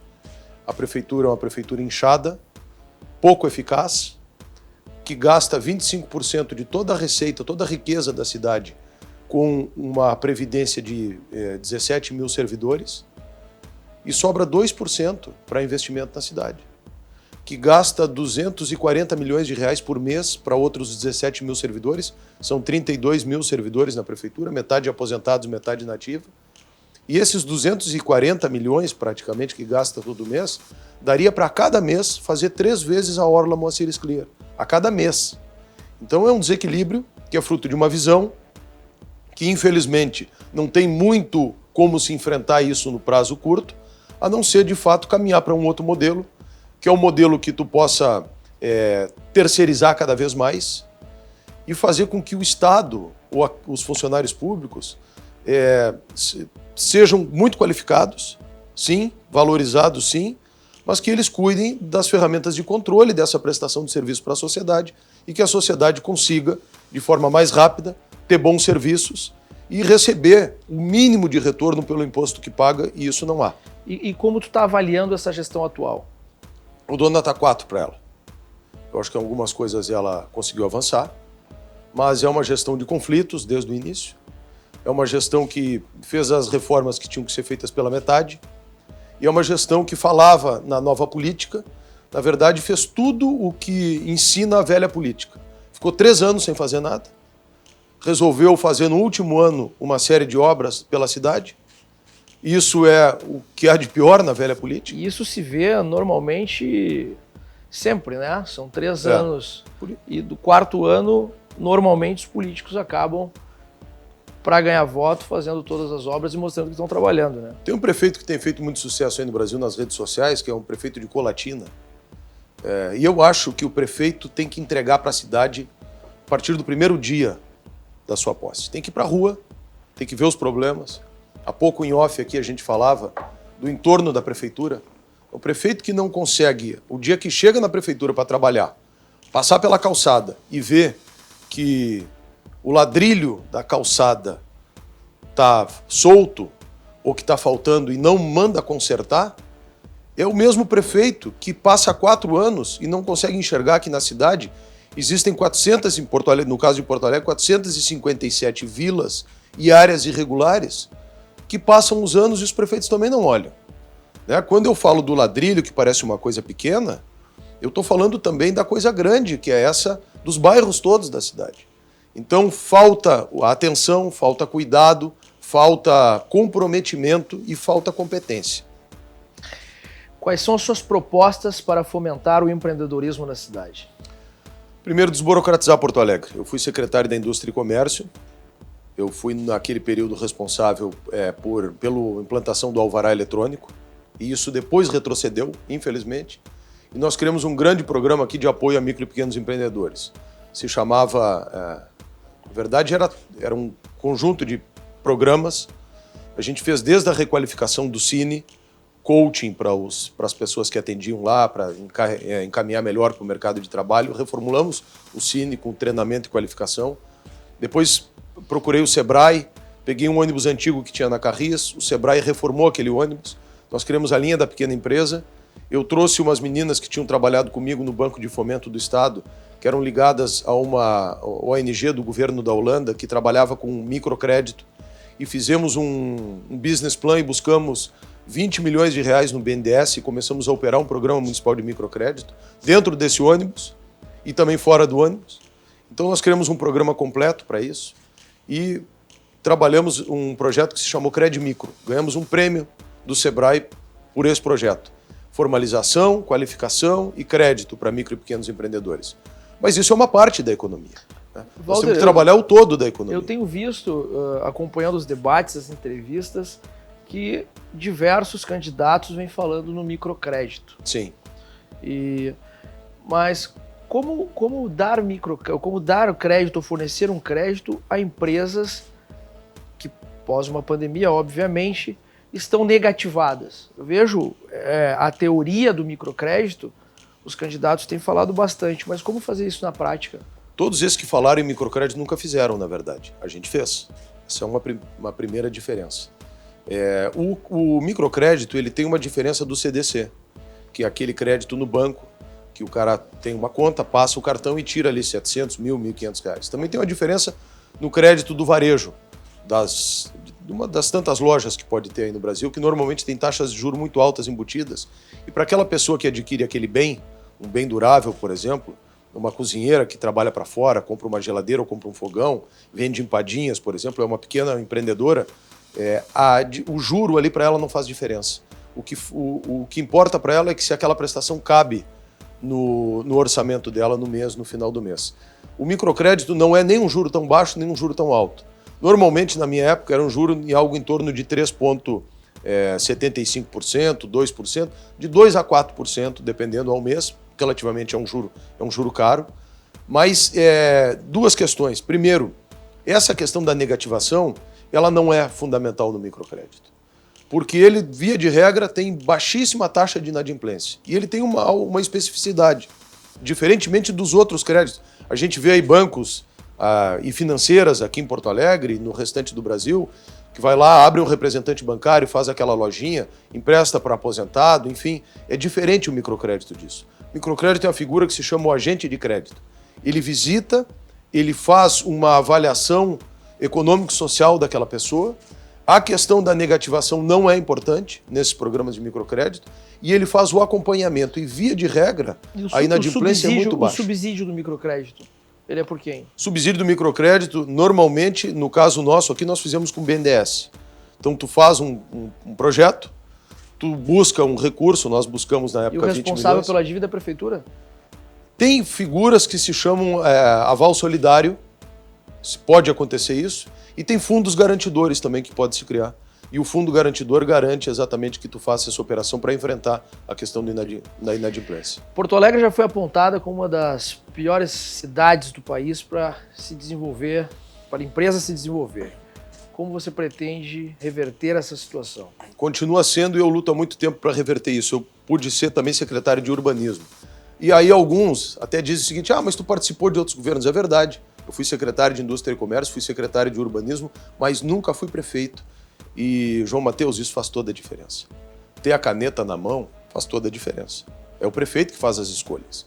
Speaker 3: A prefeitura é uma prefeitura inchada, pouco eficaz, que gasta 25% de toda a receita, toda a riqueza da cidade, com uma previdência de 17 mil servidores, e sobra 2% para investimento na cidade, que gasta 240 milhões de reais por mês para outros 17 mil servidores, são 32 mil servidores na prefeitura, metade aposentados, metade inativa. E esses 240 milhões, praticamente, que gasta todo mês, daria para cada mês fazer 3 vezes a Orla Moacir Scliar, a cada mês. Então é um desequilíbrio que é fruto de uma visão que, infelizmente, não tem muito como se enfrentar isso no prazo curto, a não ser, de fato, caminhar para um outro modelo, que é um modelo que tu possa terceirizar cada vez mais e fazer com que o Estado ou os funcionários públicos sejam muito qualificados, sim, valorizados, sim, mas que eles cuidem das ferramentas de controle dessa prestação de serviço para a sociedade e que a sociedade consiga, de forma mais rápida, ter bons serviços e receber o mínimo de retorno pelo imposto que paga, e isso não há.
Speaker 1: E como tu está avaliando essa gestão atual?
Speaker 3: O dono está 4 para ela. Eu acho que em algumas coisas ela conseguiu avançar, mas é uma gestão de conflitos desde o início. É uma gestão que fez as reformas que tinham que ser feitas pela metade. E é uma gestão que falava na nova política, na verdade fez tudo o que ensina a velha política. Ficou 3 anos sem fazer nada. Resolveu fazer no último ano uma série de obras pela cidade. Isso é o que há de pior na velha política.
Speaker 1: E isso se vê normalmente sempre, né? São 3 anos. E do 4º ano, normalmente os políticos acabam, para ganhar voto, fazendo todas as obras e mostrando que estão trabalhando, né?
Speaker 3: Tem um prefeito que tem feito muito sucesso aí no Brasil nas redes sociais, que é um prefeito de Colatina. E eu acho que o prefeito tem que entregar para a cidade a partir do primeiro dia da sua posse. Tem que ir para a rua, tem que ver os problemas. Há pouco em off aqui a gente falava do entorno da prefeitura. O prefeito que não consegue, o dia que chega na prefeitura para trabalhar, passar pela calçada e ver que o ladrilho da calçada está solto ou que está faltando e não manda consertar, é o mesmo prefeito que passa 4 anos e não consegue enxergar que na cidade existem 400, em Porto Alegre, no caso de Porto Alegre, 457 vilas e áreas irregulares que passam os anos e os prefeitos também não olham. Quando eu falo do ladrilho, que parece uma coisa pequena, eu estou falando também da coisa grande, que é essa dos bairros todos da cidade. Então falta atenção, falta cuidado, falta comprometimento e falta competência.
Speaker 1: Quais são as suas propostas para fomentar o empreendedorismo na cidade?
Speaker 3: Primeiro, desburocratizar Porto Alegre. Eu fui secretário da Indústria e Comércio. Eu fui, naquele período, responsável pela implantação do alvará eletrônico. E isso depois retrocedeu, infelizmente. E nós criamos um grande programa aqui de apoio a micro e pequenos empreendedores. Se chamava... na verdade, era um conjunto de programas. A gente fez desde a requalificação do Cine, coaching para as pessoas que atendiam lá, para encaminhar melhor para o mercado de trabalho. Reformulamos o Cine com treinamento e qualificação. Depois procurei o Sebrae, peguei um ônibus antigo que tinha na Carris, o Sebrae reformou aquele ônibus. Nós criamos a linha da pequena empresa Eu trouxe umas meninas que tinham trabalhado comigo no Banco de Fomento do Estado, que eram ligadas a uma ONG do governo da Holanda, que trabalhava com microcrédito, e fizemos um business plan e buscamos 20 milhões de reais no BNDES e começamos a operar um programa municipal de microcrédito dentro desse ônibus e também fora do ônibus. Então nós criamos um programa completo para isso e trabalhamos um projeto que se chamou Cred Micro. Ganhamos um prêmio do Sebrae por esse projeto. Formalização, qualificação e crédito para micro e pequenos empreendedores. Mas isso é uma parte da economia. Né?
Speaker 1: Walter,
Speaker 3: nós temos que trabalhar o todo da economia.
Speaker 1: Eu tenho visto, acompanhando os debates, as entrevistas, que diversos candidatos vêm falando no microcrédito.
Speaker 3: Sim.
Speaker 1: Mas como dar o crédito ou fornecer um crédito a empresas que, pós uma pandemia, obviamente, estão negativadas? Eu vejo a teoria do microcrédito, os candidatos têm falado bastante, mas como fazer isso na prática?
Speaker 3: Todos esses que falaram em microcrédito nunca fizeram, na verdade. A gente fez. Essa é uma primeira diferença. O microcrédito ele tem uma diferença do CDC, que é aquele crédito no banco, que o cara tem uma conta, passa o cartão e tira ali 700, 1.000, 1.500 reais. Também tem uma diferença no crédito do varejo, de uma das tantas lojas que pode ter aí no Brasil, que normalmente tem taxas de juros muito altas embutidas. E para aquela pessoa que adquire aquele bem, um bem durável, por exemplo, uma cozinheira que trabalha para fora, compra uma geladeira ou compra um fogão, vende empadinhas, por exemplo, é uma pequena empreendedora, o juro ali para ela não faz diferença. O que importa para ela é que se aquela prestação cabe no orçamento dela no mês, no final do mês. O microcrédito não é nem um juro tão baixo, nem um juro tão alto. Normalmente, na minha época, era um juro em algo em torno de 3,75%, 2%, de 2% a 4%, dependendo ao mês. Relativamente é um juro caro. Mas duas questões. Primeiro, essa questão da negativação, ela não é fundamental no microcrédito. Porque ele, via de regra, tem baixíssima taxa de inadimplência. E ele tem uma especificidade, diferentemente dos outros créditos. A gente vê aí bancos e financeiras aqui em Porto Alegre e no restante do Brasil, que vai lá, abre um representante bancário, faz aquela lojinha, empresta para aposentado, enfim. É diferente o microcrédito disso. O microcrédito é uma figura que se chama o agente de crédito. Ele visita, ele faz uma avaliação econômico-social daquela pessoa. A questão da negativação não é importante nesses programas de microcrédito e ele faz o acompanhamento. E, via de regra, a inadimplência é muito baixa.
Speaker 1: O subsídio do microcrédito, ele é por quem?
Speaker 3: Subsídio do microcrédito, normalmente, no caso nosso aqui, nós fizemos com o BNDES. Então, tu faz um projeto, tu busca um recurso, nós buscamos na época 20 milhões.
Speaker 1: E o responsável pela dívida é a prefeitura?
Speaker 3: Tem figuras que se chamam aval solidário, pode acontecer isso. E tem fundos garantidores também que pode se criar. E o fundo garantidor garante exatamente que tu faça essa operação para enfrentar a questão da inadimplência.
Speaker 1: Porto Alegre já foi apontada como uma das piores cidades do país para se desenvolver, para a empresa se desenvolver. Como você pretende reverter essa situação?
Speaker 3: Continua sendo e eu luto há muito tempo para reverter isso. Eu pude ser também secretário de urbanismo. E aí alguns até dizem o seguinte, mas tu participou de outros governos. É verdade. Eu fui secretário de Indústria e Comércio, fui secretário de Urbanismo, mas nunca fui prefeito. E, João Mateus, isso faz toda a diferença. Ter a caneta na mão faz toda a diferença. É o prefeito que faz as escolhas.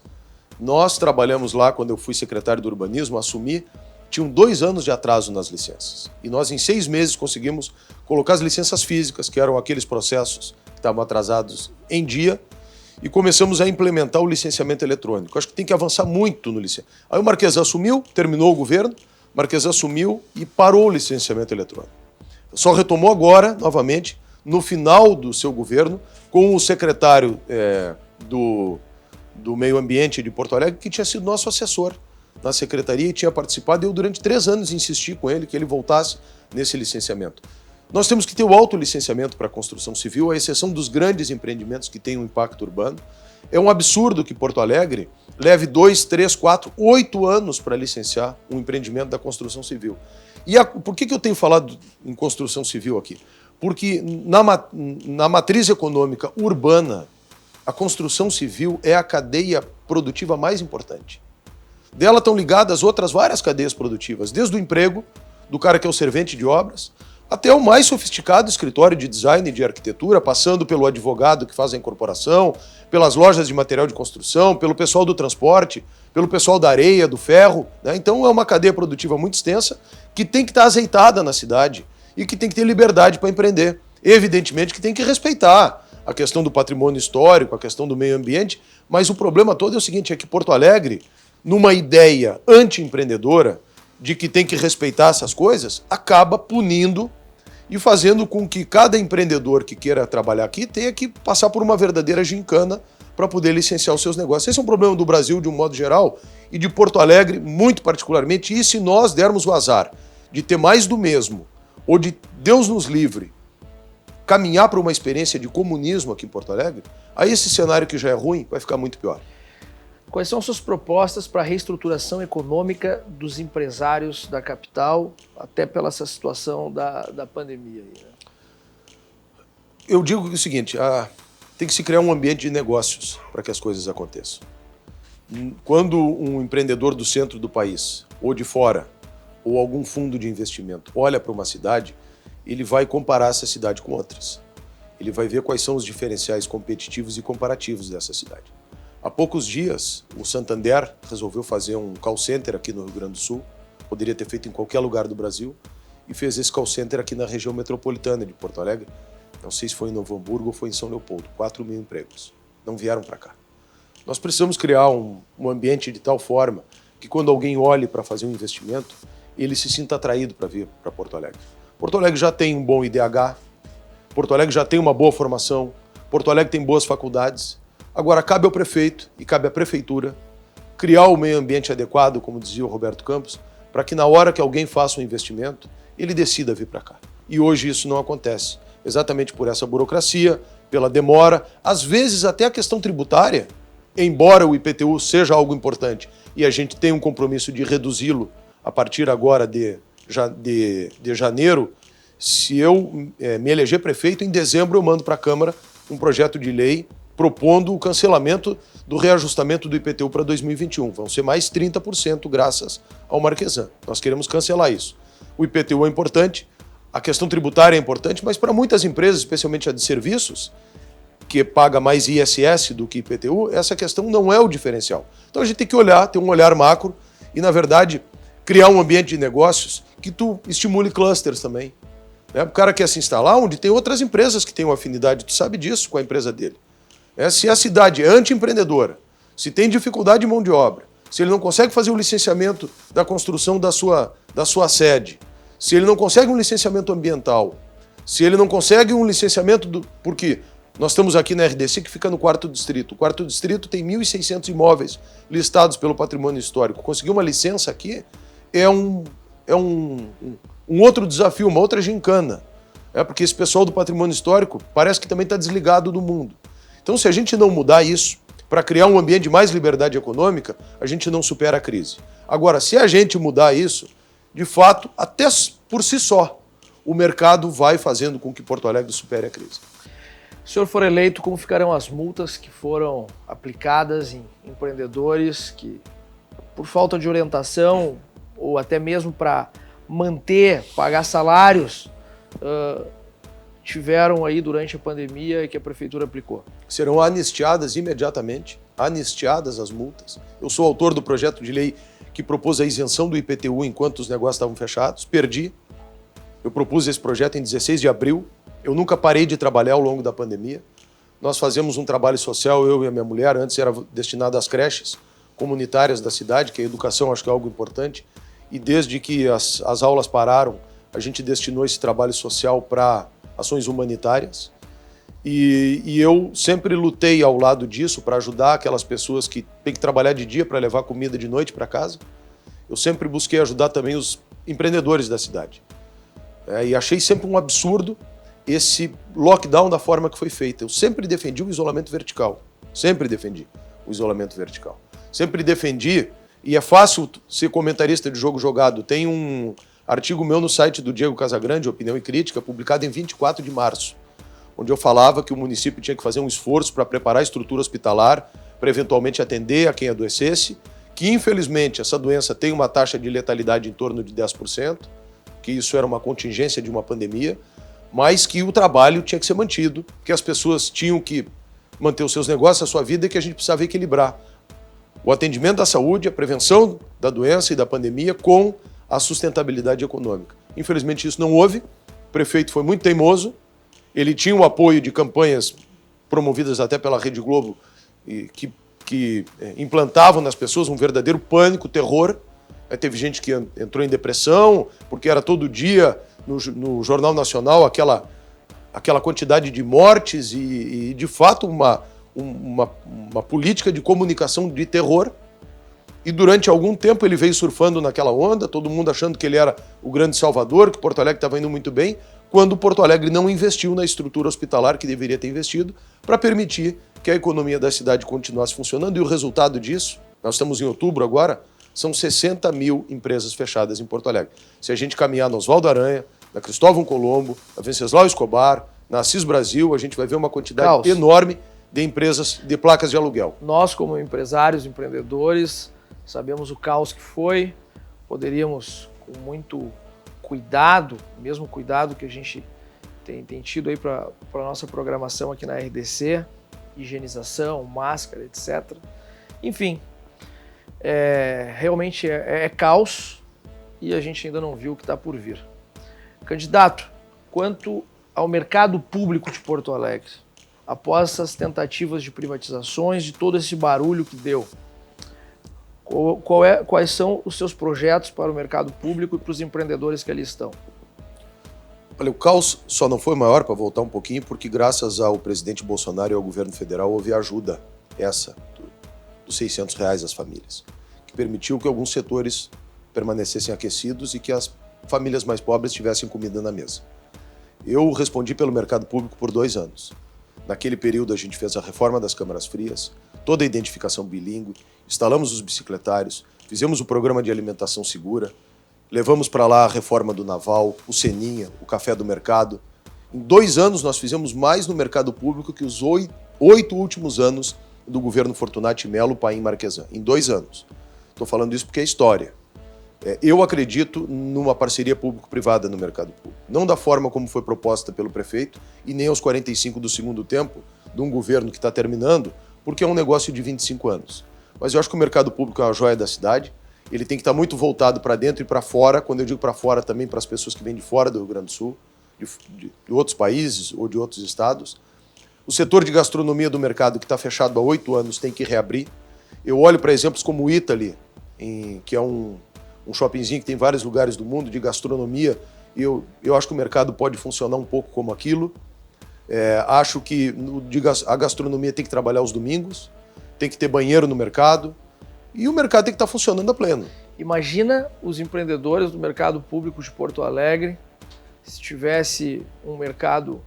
Speaker 3: Nós trabalhamos lá, quando eu fui secretário do Urbanismo, assumi, tinham 2 anos de atraso nas licenças. E nós, em 6 meses, conseguimos colocar as licenças físicas, que eram aqueles processos que estavam atrasados, em dia, e começamos a implementar o licenciamento eletrônico. Acho que tem que avançar muito no licenciamento. Aí o Marquesan assumiu, terminou o governo, o Marquesan assumiu e parou o licenciamento eletrônico. Só retomou agora, novamente, no final do seu governo, com o secretário do Meio Ambiente de Porto Alegre, que tinha sido nosso assessor na secretaria e tinha participado. Eu, durante 3 anos, insisti com ele que ele voltasse nesse licenciamento. Nós temos que ter o autolicenciamento para a construção civil, à exceção dos grandes empreendimentos que têm um impacto urbano. É um absurdo que Porto Alegre leve 2, 3, 4, 8 anos para licenciar um empreendimento da construção civil. E por que eu tenho falado em construção civil aqui? Porque na matriz econômica urbana, a construção civil é a cadeia produtiva mais importante. Dela estão ligadas outras várias cadeias produtivas, desde o emprego, do cara que é o servente de obras, até o mais sofisticado escritório de design e de arquitetura, passando pelo advogado que faz a incorporação, pelas lojas de material de construção, pelo pessoal do transporte, pelo pessoal da areia, do ferro, né? Então é uma cadeia produtiva muito extensa que tem que estar azeitada na cidade e que tem que ter liberdade para empreender. Evidentemente que tem que respeitar a questão do patrimônio histórico, a questão do meio ambiente, mas o problema todo é o seguinte, é que Porto Alegre, numa ideia anti-empreendedora de que tem que respeitar essas coisas, acaba punindo e fazendo com que cada empreendedor que queira trabalhar aqui tenha que passar por uma verdadeira gincana para poder licenciar os seus negócios. Esse é um problema do Brasil de um modo geral e de Porto Alegre muito particularmente, e se nós dermos o azar de ter mais do mesmo, ou de, Deus nos livre, caminhar para uma experiência de comunismo aqui em Porto Alegre, aí esse cenário que já é ruim vai ficar muito pior.
Speaker 1: Quais são suas propostas para a reestruturação econômica dos empresários da capital, até pela essa situação da pandemia? Aí, né?
Speaker 3: Eu digo o seguinte, tem que se criar um ambiente de negócios para que as coisas aconteçam. Quando um empreendedor do centro do país, ou de fora, ou algum fundo de investimento olha para uma cidade, ele vai comparar essa cidade com outras. Ele vai ver quais são os diferenciais competitivos e comparativos dessa cidade. Há poucos dias, o Santander resolveu fazer um call center aqui no Rio Grande do Sul, poderia ter feito em qualquer lugar do Brasil, e fez esse call center aqui na região metropolitana de Porto Alegre. Não sei se foi em Novo Hamburgo ou foi em São Leopoldo, 4 mil empregos. Não vieram para cá. Nós precisamos criar um ambiente de tal forma que quando alguém olhe para fazer um investimento, ele se sinta atraído para vir para Porto Alegre. Porto Alegre já tem um bom IDH, Porto Alegre já tem uma boa formação, Porto Alegre tem boas faculdades. Agora, cabe ao prefeito e cabe à prefeitura criar o meio ambiente adequado, como dizia o Roberto Campos, para que na hora que alguém faça um investimento, ele decida vir para cá. E hoje isso não acontece, exatamente por essa burocracia, pela demora, às vezes até a questão tributária, embora o IPTU seja algo importante e a gente tem um compromisso de reduzi-lo a partir agora de janeiro, se eu me eleger prefeito, em dezembro eu mando para a Câmara um projeto de lei propondo o cancelamento do reajustamento do IPTU para 2021. Vão ser mais 30% graças ao Marquesan. Nós queremos cancelar isso. O IPTU é importante, a questão tributária é importante, mas para muitas empresas, especialmente a de serviços, que paga mais ISS do que IPTU, essa questão não é o diferencial. Então a gente tem que olhar, ter um olhar macro e, na verdade, criar um ambiente de negócios que tu estimule clusters também. O cara quer se instalar onde tem outras empresas que têm uma afinidade, tu sabe disso com a empresa dele. Se a cidade é anti-empreendedora, se tem dificuldade de mão de obra, se ele não consegue fazer o licenciamento da construção da sua sede, se ele não consegue um licenciamento ambiental, se ele não consegue um licenciamento porque nós estamos aqui na RDC que fica no 4º distrito. O 4º distrito tem 1.600 imóveis listados pelo patrimônio histórico. Conseguir uma licença aqui é um outro desafio, uma outra gincana. Porque esse pessoal do patrimônio histórico parece que também está desligado do mundo. Então, se a gente não mudar isso, para criar um ambiente de mais liberdade econômica, a gente não supera a crise. Agora, se a gente mudar isso, de fato, até por si só, o mercado vai fazendo com que Porto Alegre supere a crise.
Speaker 1: Se o senhor for eleito, como ficarão as multas que foram aplicadas em empreendedores que, por falta de orientação, ou até mesmo para manter, pagar salários, tiveram aí durante a pandemia e que a prefeitura aplicou?
Speaker 3: Serão anistiadas imediatamente, anistiadas as multas. Eu sou autor do projeto de lei que propôs a isenção do IPTU enquanto os negócios estavam fechados, perdi. Eu propus esse projeto em 16 de abril, eu nunca parei de trabalhar ao longo da pandemia. Nós fazemos um trabalho social, eu e a minha mulher, antes era destinado às creches comunitárias da cidade, que a educação acho que é algo importante, e desde que as aulas pararam, a gente destinou esse trabalho social para ações humanitárias. E eu sempre lutei ao lado disso para ajudar aquelas pessoas que têm que trabalhar de dia para levar comida de noite para casa. Eu sempre busquei ajudar também os empreendedores da cidade. E achei sempre um absurdo esse lockdown da forma que foi feito. Eu sempre defendi o isolamento vertical. Sempre defendi o isolamento vertical. Sempre defendi, e é fácil ser comentarista de jogo jogado. Tem um artigo meu no site do Diego Casagrande, Opinião e Crítica, publicado em 24 de março, onde eu falava que o município tinha que fazer um esforço para preparar a estrutura hospitalar, para eventualmente atender a quem adoecesse, que infelizmente essa doença tem uma taxa de letalidade em torno de 10%, que isso era uma contingência de uma pandemia, mas que o trabalho tinha que ser mantido, que as pessoas tinham que manter os seus negócios, a sua vida, e que a gente precisava equilibrar o atendimento à saúde, a prevenção da doença e da pandemia com a sustentabilidade econômica. Infelizmente isso não houve, o prefeito foi muito teimoso, ele tinha o apoio de campanhas promovidas até pela Rede Globo que implantavam nas pessoas um verdadeiro pânico, terror. Teve gente que entrou em depressão, porque era todo dia no Jornal Nacional aquela quantidade de mortes e de fato, uma política de comunicação de terror. E durante algum tempo ele veio surfando naquela onda, todo mundo achando que ele era o grande salvador, que Porto Alegre estava indo muito bem, quando Porto Alegre não investiu na estrutura hospitalar que deveria ter investido para permitir que a economia da cidade continuasse funcionando. E o resultado disso, nós estamos em outubro agora, são 60 mil empresas fechadas em Porto Alegre. Se a gente caminhar no Oswaldo Aranha, na Cristóvão Colombo, na Venceslau Escobar, na Assis Brasil, a gente vai ver uma quantidade enorme de empresas de placas de aluguel.
Speaker 1: Nós, como empresários, empreendedores, sabemos o caos que foi, poderíamos, com muito cuidado, mesmo cuidado que a gente tem tido aí para a nossa programação aqui na RDC, higienização, máscara, etc. Enfim, realmente é caos e a gente ainda não viu o que está por vir. Candidato, quanto ao mercado público de Porto Alegre, após essas tentativas de privatizações, de todo esse barulho que deu, quais são os seus projetos para o mercado público e para os empreendedores que ali estão?
Speaker 3: Olha, o caos só não foi maior, para voltar um pouquinho, porque graças ao presidente Bolsonaro e ao governo federal houve ajuda dos R$600 às famílias, que permitiu que alguns setores permanecessem aquecidos e que as famílias mais pobres tivessem comida na mesa. Eu respondi pelo mercado público por 2 anos. Naquele período a gente fez a reforma das câmaras frias, toda a identificação bilíngue, instalamos os bicicletários, fizemos o programa de alimentação segura, levamos para lá a reforma do Naval, o Seninha, o Café do Mercado. Em 2 anos nós fizemos mais no mercado público que os 8 últimos anos do governo Fortunati Mello, Paim Marquesan. Em 2 anos. Estou falando isso porque é história. Eu acredito numa parceria público-privada no mercado público. Não da forma como foi proposta pelo prefeito e nem aos 45 do segundo tempo de um governo que está terminando, porque é um negócio de 25 anos. Mas eu acho que o mercado público é uma joia da cidade, ele tem que estar muito voltado para dentro e para fora, quando eu digo para fora também para as pessoas que vêm de fora do Rio Grande do Sul, de outros países ou de outros estados. O setor de gastronomia do mercado, que está fechado há 8 anos, tem que reabrir. Eu olho para exemplos como o Italy, que é um shoppingzinho que tem vários lugares do mundo de gastronomia, e eu acho que o mercado pode funcionar um pouco como aquilo. Acho que a gastronomia tem que trabalhar aos domingos, tem que ter banheiro no mercado, e o mercado tem que estar funcionando a pleno.
Speaker 1: Imagina os empreendedores do mercado público de Porto Alegre, se tivesse um mercado,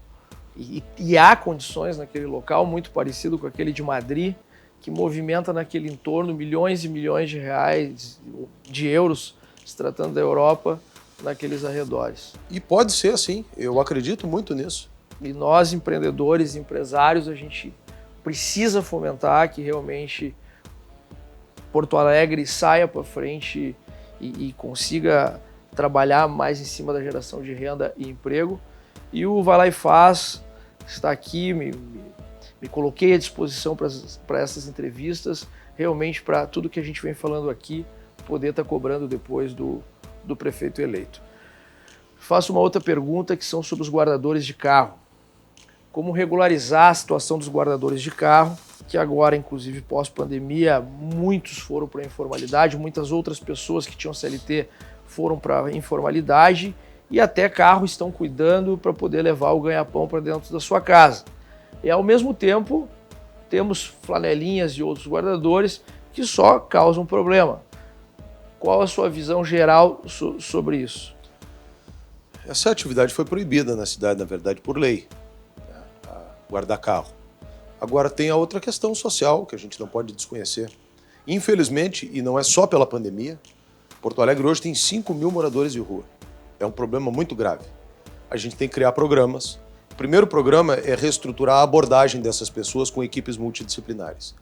Speaker 1: e há condições naquele local, muito parecido com aquele de Madrid, que movimenta naquele entorno milhões e milhões de reais, de euros, se tratando da Europa, naqueles arredores.
Speaker 3: E pode ser assim, eu acredito muito nisso.
Speaker 1: E nós, empreendedores, empresários, a gente precisa fomentar que realmente Porto Alegre saia para frente e consiga trabalhar mais em cima da geração de renda e emprego. E o Vai Lá e Faz está aqui, me coloquei à disposição para essas entrevistas, realmente para tudo que a gente vem falando aqui, poder estar cobrando depois do prefeito eleito. Faço uma outra pergunta que são sobre os guardadores de carro. Como regularizar a situação dos guardadores de carro, que agora, inclusive pós-pandemia, muitos foram para a informalidade, muitas outras pessoas que tinham CLT foram para a informalidade e até carro estão cuidando para poder levar o ganha-pão para dentro da sua casa. E ao mesmo tempo, temos flanelinhas e outros guardadores que só causam problema. Qual a sua visão geral sobre isso?
Speaker 3: Essa atividade foi proibida na cidade, na verdade, por lei, guardar carro. Agora tem a outra questão social que a gente não pode desconhecer. Infelizmente, e não é só pela pandemia, Porto Alegre hoje tem 5 mil moradores de rua. É um problema muito grave. A gente tem que criar programas. O primeiro programa é reestruturar a abordagem dessas pessoas com equipes multidisciplinares.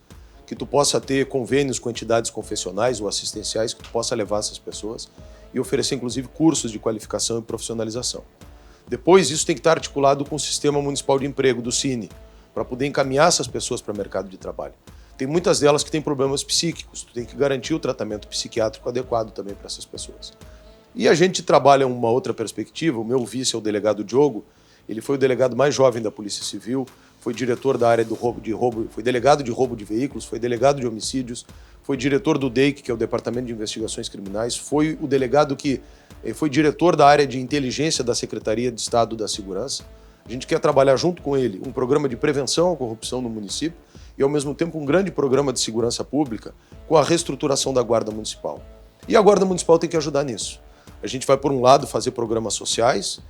Speaker 3: que tu possa ter convênios com entidades confessionais ou assistenciais, que tu possa levar essas pessoas e oferecer, inclusive, cursos de qualificação e profissionalização. Depois, isso tem que estar articulado com o Sistema Municipal de Emprego, do Cine, para poder encaminhar essas pessoas para o mercado de trabalho. Tem muitas delas que têm problemas psíquicos, tu tem que garantir o tratamento psiquiátrico adequado também para essas pessoas. E a gente trabalha uma outra perspectiva, o meu vice é o delegado Diogo, ele foi o delegado mais jovem da Polícia Civil, foi diretor da área foi delegado de roubo de veículos, foi delegado de homicídios, foi diretor do DEIC, que é o Departamento de Investigações Criminais, foi o delegado que foi diretor da área de inteligência da Secretaria de Estado da Segurança. A gente quer trabalhar junto com ele um programa de prevenção à corrupção no município e, ao mesmo tempo, um grande programa de segurança pública com a reestruturação da Guarda Municipal. E a Guarda Municipal tem que ajudar nisso. A gente vai, por um lado, fazer programas sociais,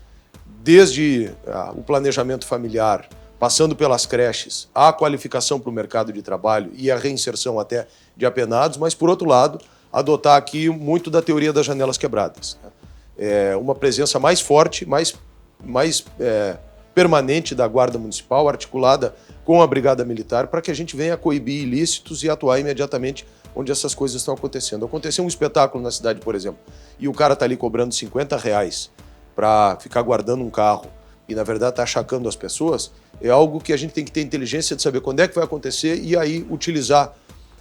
Speaker 3: desde o planejamento familiar, passando pelas creches, a qualificação para o mercado de trabalho e a reinserção até de apenados, mas, por outro lado, adotar aqui muito da teoria das janelas quebradas. Uma presença mais forte, mais permanente da Guarda Municipal, articulada com a Brigada Militar, para que a gente venha coibir ilícitos e atuar imediatamente onde essas coisas estão acontecendo. Aconteceu um espetáculo na cidade, por exemplo, e o cara está ali cobrando R$50 para ficar guardando um carro e, na verdade, está achacando as pessoas, é algo que a gente tem que ter inteligência de saber quando é que vai acontecer e aí utilizar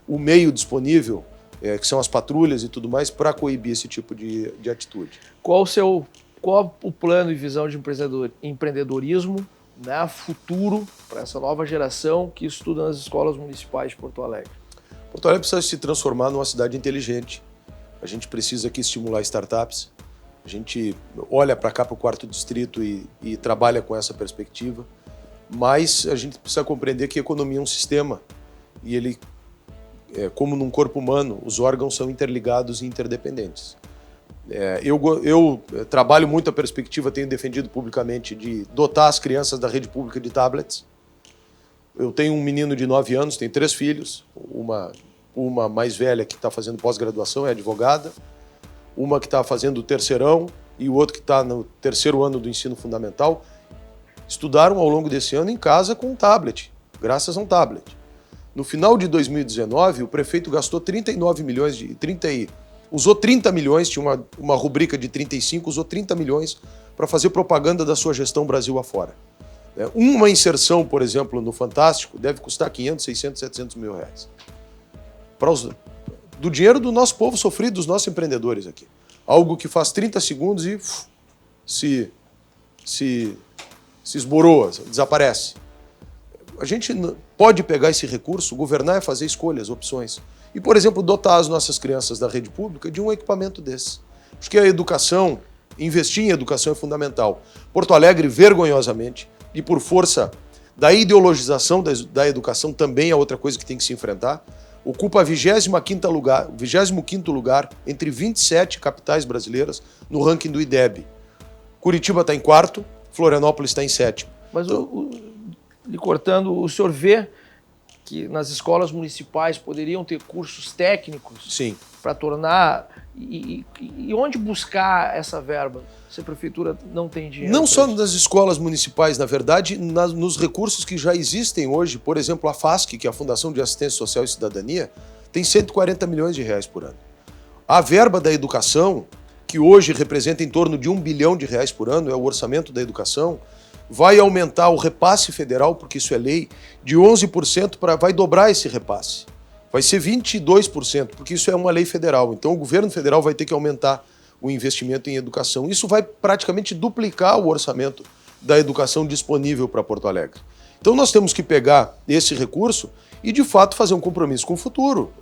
Speaker 3: o meio disponível, que são as patrulhas e tudo mais, para coibir esse tipo de atitude.
Speaker 1: Qual o plano e visão de empreendedorismo, né, futuro para essa nova geração que estuda nas escolas municipais de Porto Alegre?
Speaker 3: Porto Alegre precisa se transformar numa cidade inteligente. A gente precisa aqui estimular startups. A gente olha para cá, para o 4º distrito e trabalha com essa perspectiva. Mas a gente precisa compreender que a economia é um sistema e ele, como num corpo humano, os órgãos são interligados e interdependentes. Eu trabalho muito a perspectiva, tenho defendido publicamente, de dotar as crianças da rede pública de tablets. Eu tenho um menino de 9 anos, tenho 3 filhos, uma mais velha que está fazendo pós-graduação, é advogada, uma que está fazendo o terceirão e o outro que está no 3º ano do ensino fundamental. Estudaram ao longo desse ano em casa com um tablet, graças a um tablet. No final de 2019, o prefeito gastou 39 milhões usou 30 milhões, tinha uma rubrica de 35, usou 30 milhões para fazer propaganda da sua gestão Brasil afora. Uma inserção, por exemplo, no Fantástico deve custar 500, 600, 700 mil reais. Do dinheiro do nosso povo sofrido, dos nossos empreendedores aqui. Algo que faz 30 segundos e se esboroa, desaparece. A gente pode pegar esse recurso, governar é fazer escolhas, opções. E, por exemplo, dotar as nossas crianças da rede pública de um equipamento desse. Acho que a educação, investir em educação é fundamental. Porto Alegre, vergonhosamente, e por força da ideologização da educação, também é outra coisa que tem que se enfrentar, ocupa a 25º lugar entre 27 capitais brasileiras no ranking do IDEB. Curitiba está em 4º, Florianópolis está em 7º.
Speaker 1: Mas, lhe cortando, o senhor vê que nas escolas municipais poderiam ter cursos técnicos?
Speaker 3: Sim.
Speaker 1: Para tornar... E onde buscar essa verba? Se a prefeitura não tem dinheiro?
Speaker 3: Não só nas escolas municipais, na verdade, nos recursos que já existem hoje. Por exemplo, a FASC, que é a Fundação de Assistência Social e Cidadania, tem 140 milhões de reais por ano. A verba da educação, que hoje representa em torno de R$1 bilhão por ano, é o orçamento da educação, vai aumentar o repasse federal, porque isso é lei, de 11% vai dobrar esse repasse. Vai ser 22%, porque isso é uma lei federal. Então o governo federal vai ter que aumentar o investimento em educação. Isso vai praticamente duplicar o orçamento da educação disponível para Porto Alegre. Então nós temos que pegar esse recurso e, de fato, fazer um compromisso com o futuro,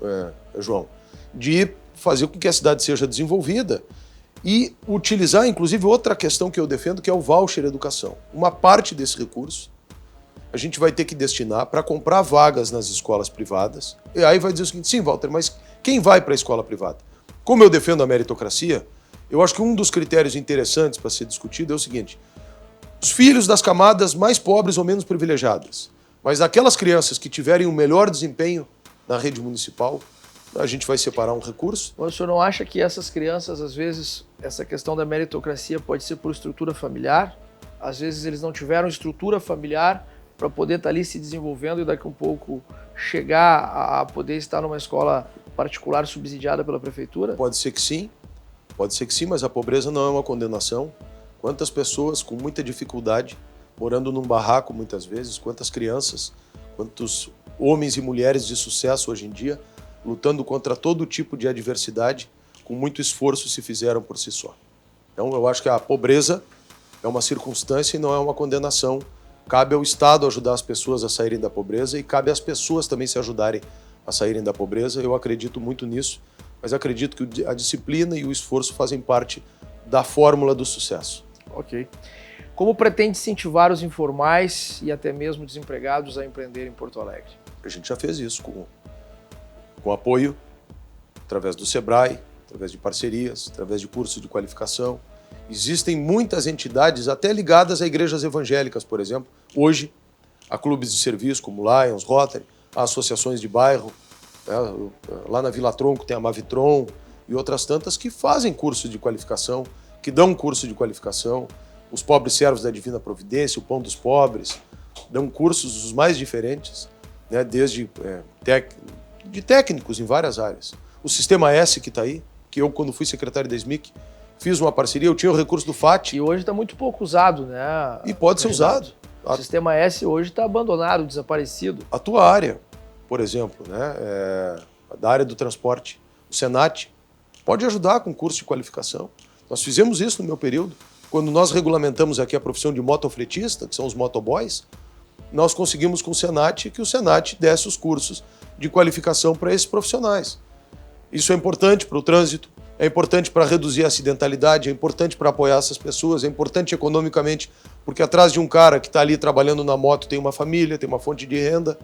Speaker 3: João, de fazer com que a cidade seja desenvolvida e utilizar, inclusive, outra questão que eu defendo, que é o voucher educação. Uma parte desse recurso a gente vai ter que destinar para comprar vagas nas escolas privadas. E aí vai dizer o seguinte: sim, Walter, mas quem vai para a escola privada? Como eu defendo a meritocracia, eu acho que um dos critérios interessantes para ser discutido é o seguinte: os filhos das camadas mais pobres ou menos privilegiadas, mas aquelas crianças que tiverem um melhor desempenho na rede municipal, a gente vai separar um recurso.
Speaker 1: Mas o senhor não acha que essas crianças, às vezes, essa questão da meritocracia pode ser por estrutura familiar? Às vezes eles não tiveram estrutura familiar para poder estar ali se desenvolvendo e daqui a um pouco chegar a poder estar numa escola particular subsidiada pela prefeitura?
Speaker 3: Pode ser que sim, mas a pobreza não é uma condenação. Quantas pessoas com muita dificuldade, morando num barraco muitas vezes, quantas crianças, quantos homens e mulheres de sucesso hoje em dia, lutando contra todo tipo de adversidade, com muito esforço se fizeram por si só. Então eu acho que a pobreza é uma circunstância e não é uma condenação. Cabe ao Estado ajudar as pessoas a saírem da pobreza e cabe às pessoas também se ajudarem a saírem da pobreza. Eu acredito muito nisso, mas acredito que a disciplina e o esforço fazem parte da fórmula do sucesso.
Speaker 1: Ok. Como pretende incentivar os informais e até mesmo desempregados a empreender em Porto Alegre?
Speaker 3: A gente já fez isso com apoio, através do Sebrae, através de parcerias, através de cursos de qualificação. Existem muitas entidades, até ligadas a igrejas evangélicas, por exemplo, hoje, a clubes de serviço como Lions, Rotary, a associações de bairro, né? Lá na Vila Tronco tem a Mavitron e outras tantas que fazem curso de qualificação, que dão curso de qualificação. Os Pobres Servos da Divina Providência, o Pão dos Pobres, dão cursos os mais diferentes, né? Desde de técnicos em várias áreas. O Sistema S que está aí, que eu, quando fui secretário da SMIC, fiz uma parceria, eu tinha o recurso do FAT.
Speaker 1: E hoje está muito pouco usado, né?
Speaker 3: E pode ser usado.
Speaker 1: O Sistema S hoje está abandonado, desaparecido.
Speaker 3: A tua área, por exemplo, né? Da área do transporte, o Senat, pode ajudar com curso de qualificação. Nós fizemos isso no meu período. Quando nós regulamentamos aqui a profissão de motofretista, que são os motoboys, nós conseguimos com o Senat que o Senat desse os cursos de qualificação para esses profissionais. Isso é importante para o trânsito, é importante para reduzir a acidentalidade, é importante para apoiar essas pessoas, é importante economicamente, porque atrás de um cara que está ali trabalhando na moto tem uma família, tem uma fonte de renda.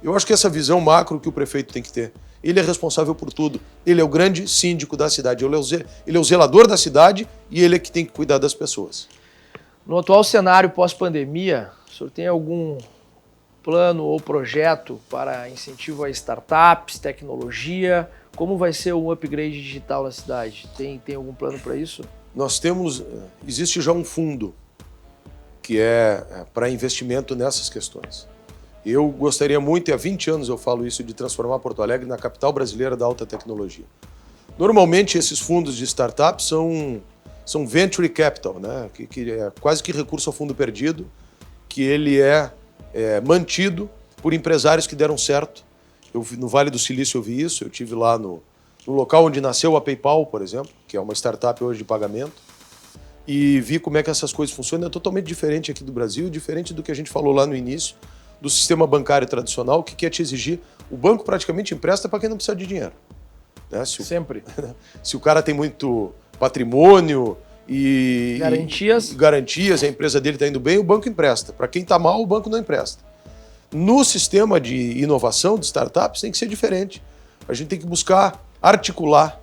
Speaker 3: Eu acho que essa visão macro que o prefeito tem que ter. Ele é responsável por tudo. Ele é o grande síndico da cidade, ele é o zelador da cidade e ele é que tem que cuidar das pessoas.
Speaker 1: No atual cenário pós-pandemia, o senhor tem algum plano ou projeto para incentivo a startups, tecnologia? Como vai ser o upgrade digital na cidade? Tem algum plano para isso?
Speaker 3: Existe já um fundo que é para investimento nessas questões. Eu gostaria muito, e há 20 anos eu falo isso, de transformar Porto Alegre na capital brasileira da alta tecnologia. Normalmente esses fundos de startups são venture capital, né? que é quase que recurso ao fundo perdido, que ele é mantido por empresários que deram certo. No Vale do Silício eu vi isso, eu estive lá no local onde nasceu a PayPal, por exemplo, que é uma startup hoje de pagamento, e vi como é que essas coisas funcionam. É totalmente diferente aqui do Brasil, diferente do que a gente falou lá no início, do sistema bancário tradicional, que quer te exigir. O banco praticamente empresta para quem não precisa de dinheiro. Né?
Speaker 1: Sempre.
Speaker 3: Se o cara tem muito patrimônio e
Speaker 1: garantias,
Speaker 3: a empresa dele está indo bem, o banco empresta. Para quem está mal, o banco não empresta. No sistema de inovação, de startups, tem que ser diferente. A gente tem que buscar articular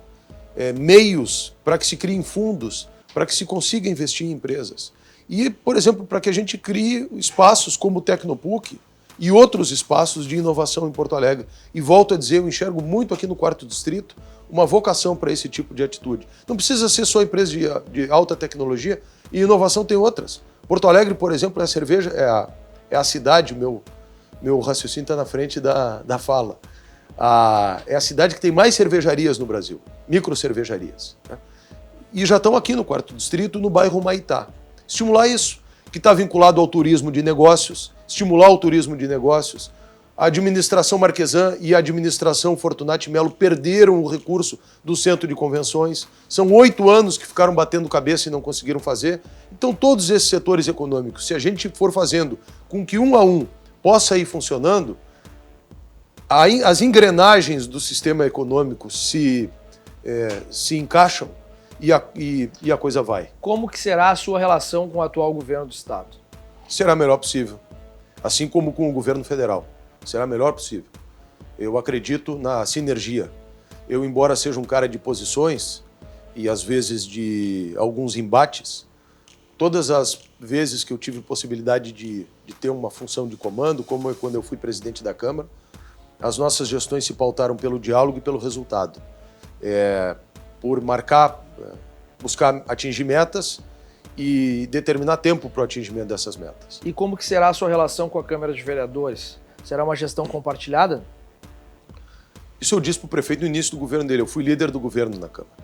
Speaker 3: meios para que se criem fundos, para que se consiga investir em empresas. E, por exemplo, para que a gente crie espaços como o Tecnopuc e outros espaços de inovação em Porto Alegre. E volto a dizer, eu enxergo muito aqui no 4º Distrito uma vocação para esse tipo de atitude. Não precisa ser só empresa de alta tecnologia, e inovação tem outras. Porto Alegre, por exemplo, é a cidade, meu raciocínio está na frente da fala. É a cidade que tem mais cervejarias no Brasil, microcervejarias. Né? E já estão aqui no 4º Distrito, no bairro Humaitá. Estimular isso, que está vinculado ao turismo de negócios, estimular o turismo de negócios. A administração Marquesan e a administração Fortunati Melo perderam o recurso do centro de convenções. São 8 anos que ficaram batendo cabeça e não conseguiram fazer. Então, todos esses setores econômicos, se a gente for fazendo com que um a um possa ir funcionando, as engrenagens do sistema econômico se encaixam e a coisa vai.
Speaker 1: Como que será a sua relação com o atual governo do Estado?
Speaker 3: Será a melhor possível, assim como com o governo federal. Será a melhor possível. Eu acredito na sinergia. Eu, embora seja um cara de posições e às vezes de alguns embates, todas as vezes que eu tive possibilidade de ter uma função de comando, como quando eu fui presidente da Câmara, as nossas gestões se pautaram pelo diálogo e pelo resultado. Por buscar atingir metas e determinar tempo para o atingimento dessas metas.
Speaker 1: E como que será a sua relação com a Câmara de Vereadores? Será uma gestão compartilhada?
Speaker 3: Isso eu disse para o prefeito no início do governo dele. Eu fui líder do governo na Câmara.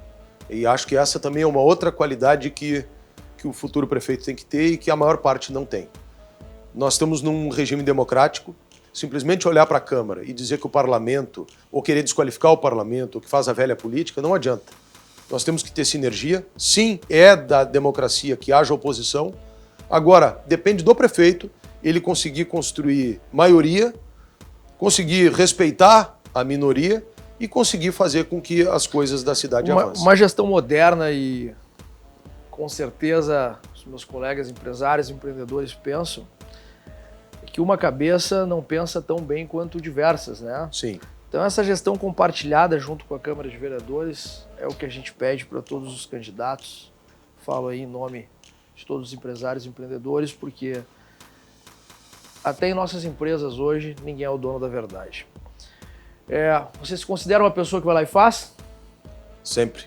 Speaker 3: E acho que essa também é uma outra qualidade que o futuro prefeito tem que ter e que a maior parte não tem. Nós estamos num regime democrático. Simplesmente olhar para a Câmara e dizer que o parlamento, ou querer desqualificar o parlamento, ou que faz a velha política, não adianta. Nós temos que ter sinergia. Sim, é da democracia que haja oposição. Agora, depende do prefeito ele conseguir construir maioria, conseguir respeitar a minoria e conseguir fazer com que as coisas da cidade avancem.
Speaker 1: Uma gestão moderna e, com certeza, os meus colegas empresários e empreendedores pensam que uma cabeça não pensa tão bem quanto diversas, né?
Speaker 3: Sim.
Speaker 1: Então essa gestão compartilhada junto com a Câmara de Vereadores é o que a gente pede para todos os candidatos. Falo aí em nome de todos os empresários e empreendedores, porque até em nossas empresas hoje ninguém é o dono da verdade. Você se considera uma pessoa que vai lá e faz?
Speaker 3: Sempre.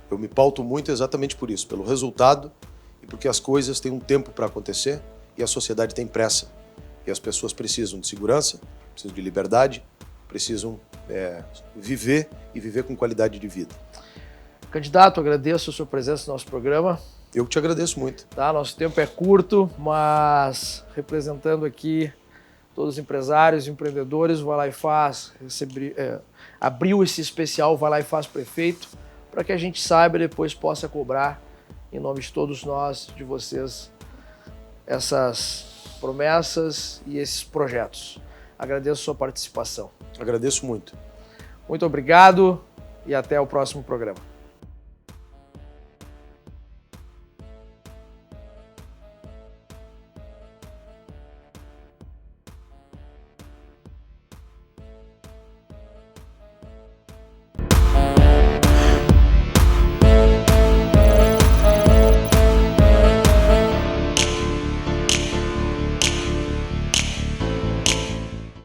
Speaker 3: Eu me pauto muito exatamente por isso, pelo resultado e porque as coisas têm um tempo para acontecer e a sociedade tem pressa. E as pessoas precisam de segurança, precisam de liberdade, precisam viver e viver com qualidade de vida.
Speaker 1: Candidato, agradeço a sua presença no nosso programa.
Speaker 3: Eu te agradeço muito.
Speaker 1: Tá, nosso tempo é curto, mas representando aqui todos os empresários e empreendedores, o Vai Lá e Faz abriu esse especial Vai Lá e Faz Prefeito, para que a gente saiba e depois possa cobrar, em nome de todos nós, de vocês, essas promessas e esses projetos. Agradeço a sua participação.
Speaker 3: Agradeço muito.
Speaker 1: Muito obrigado e até o próximo programa.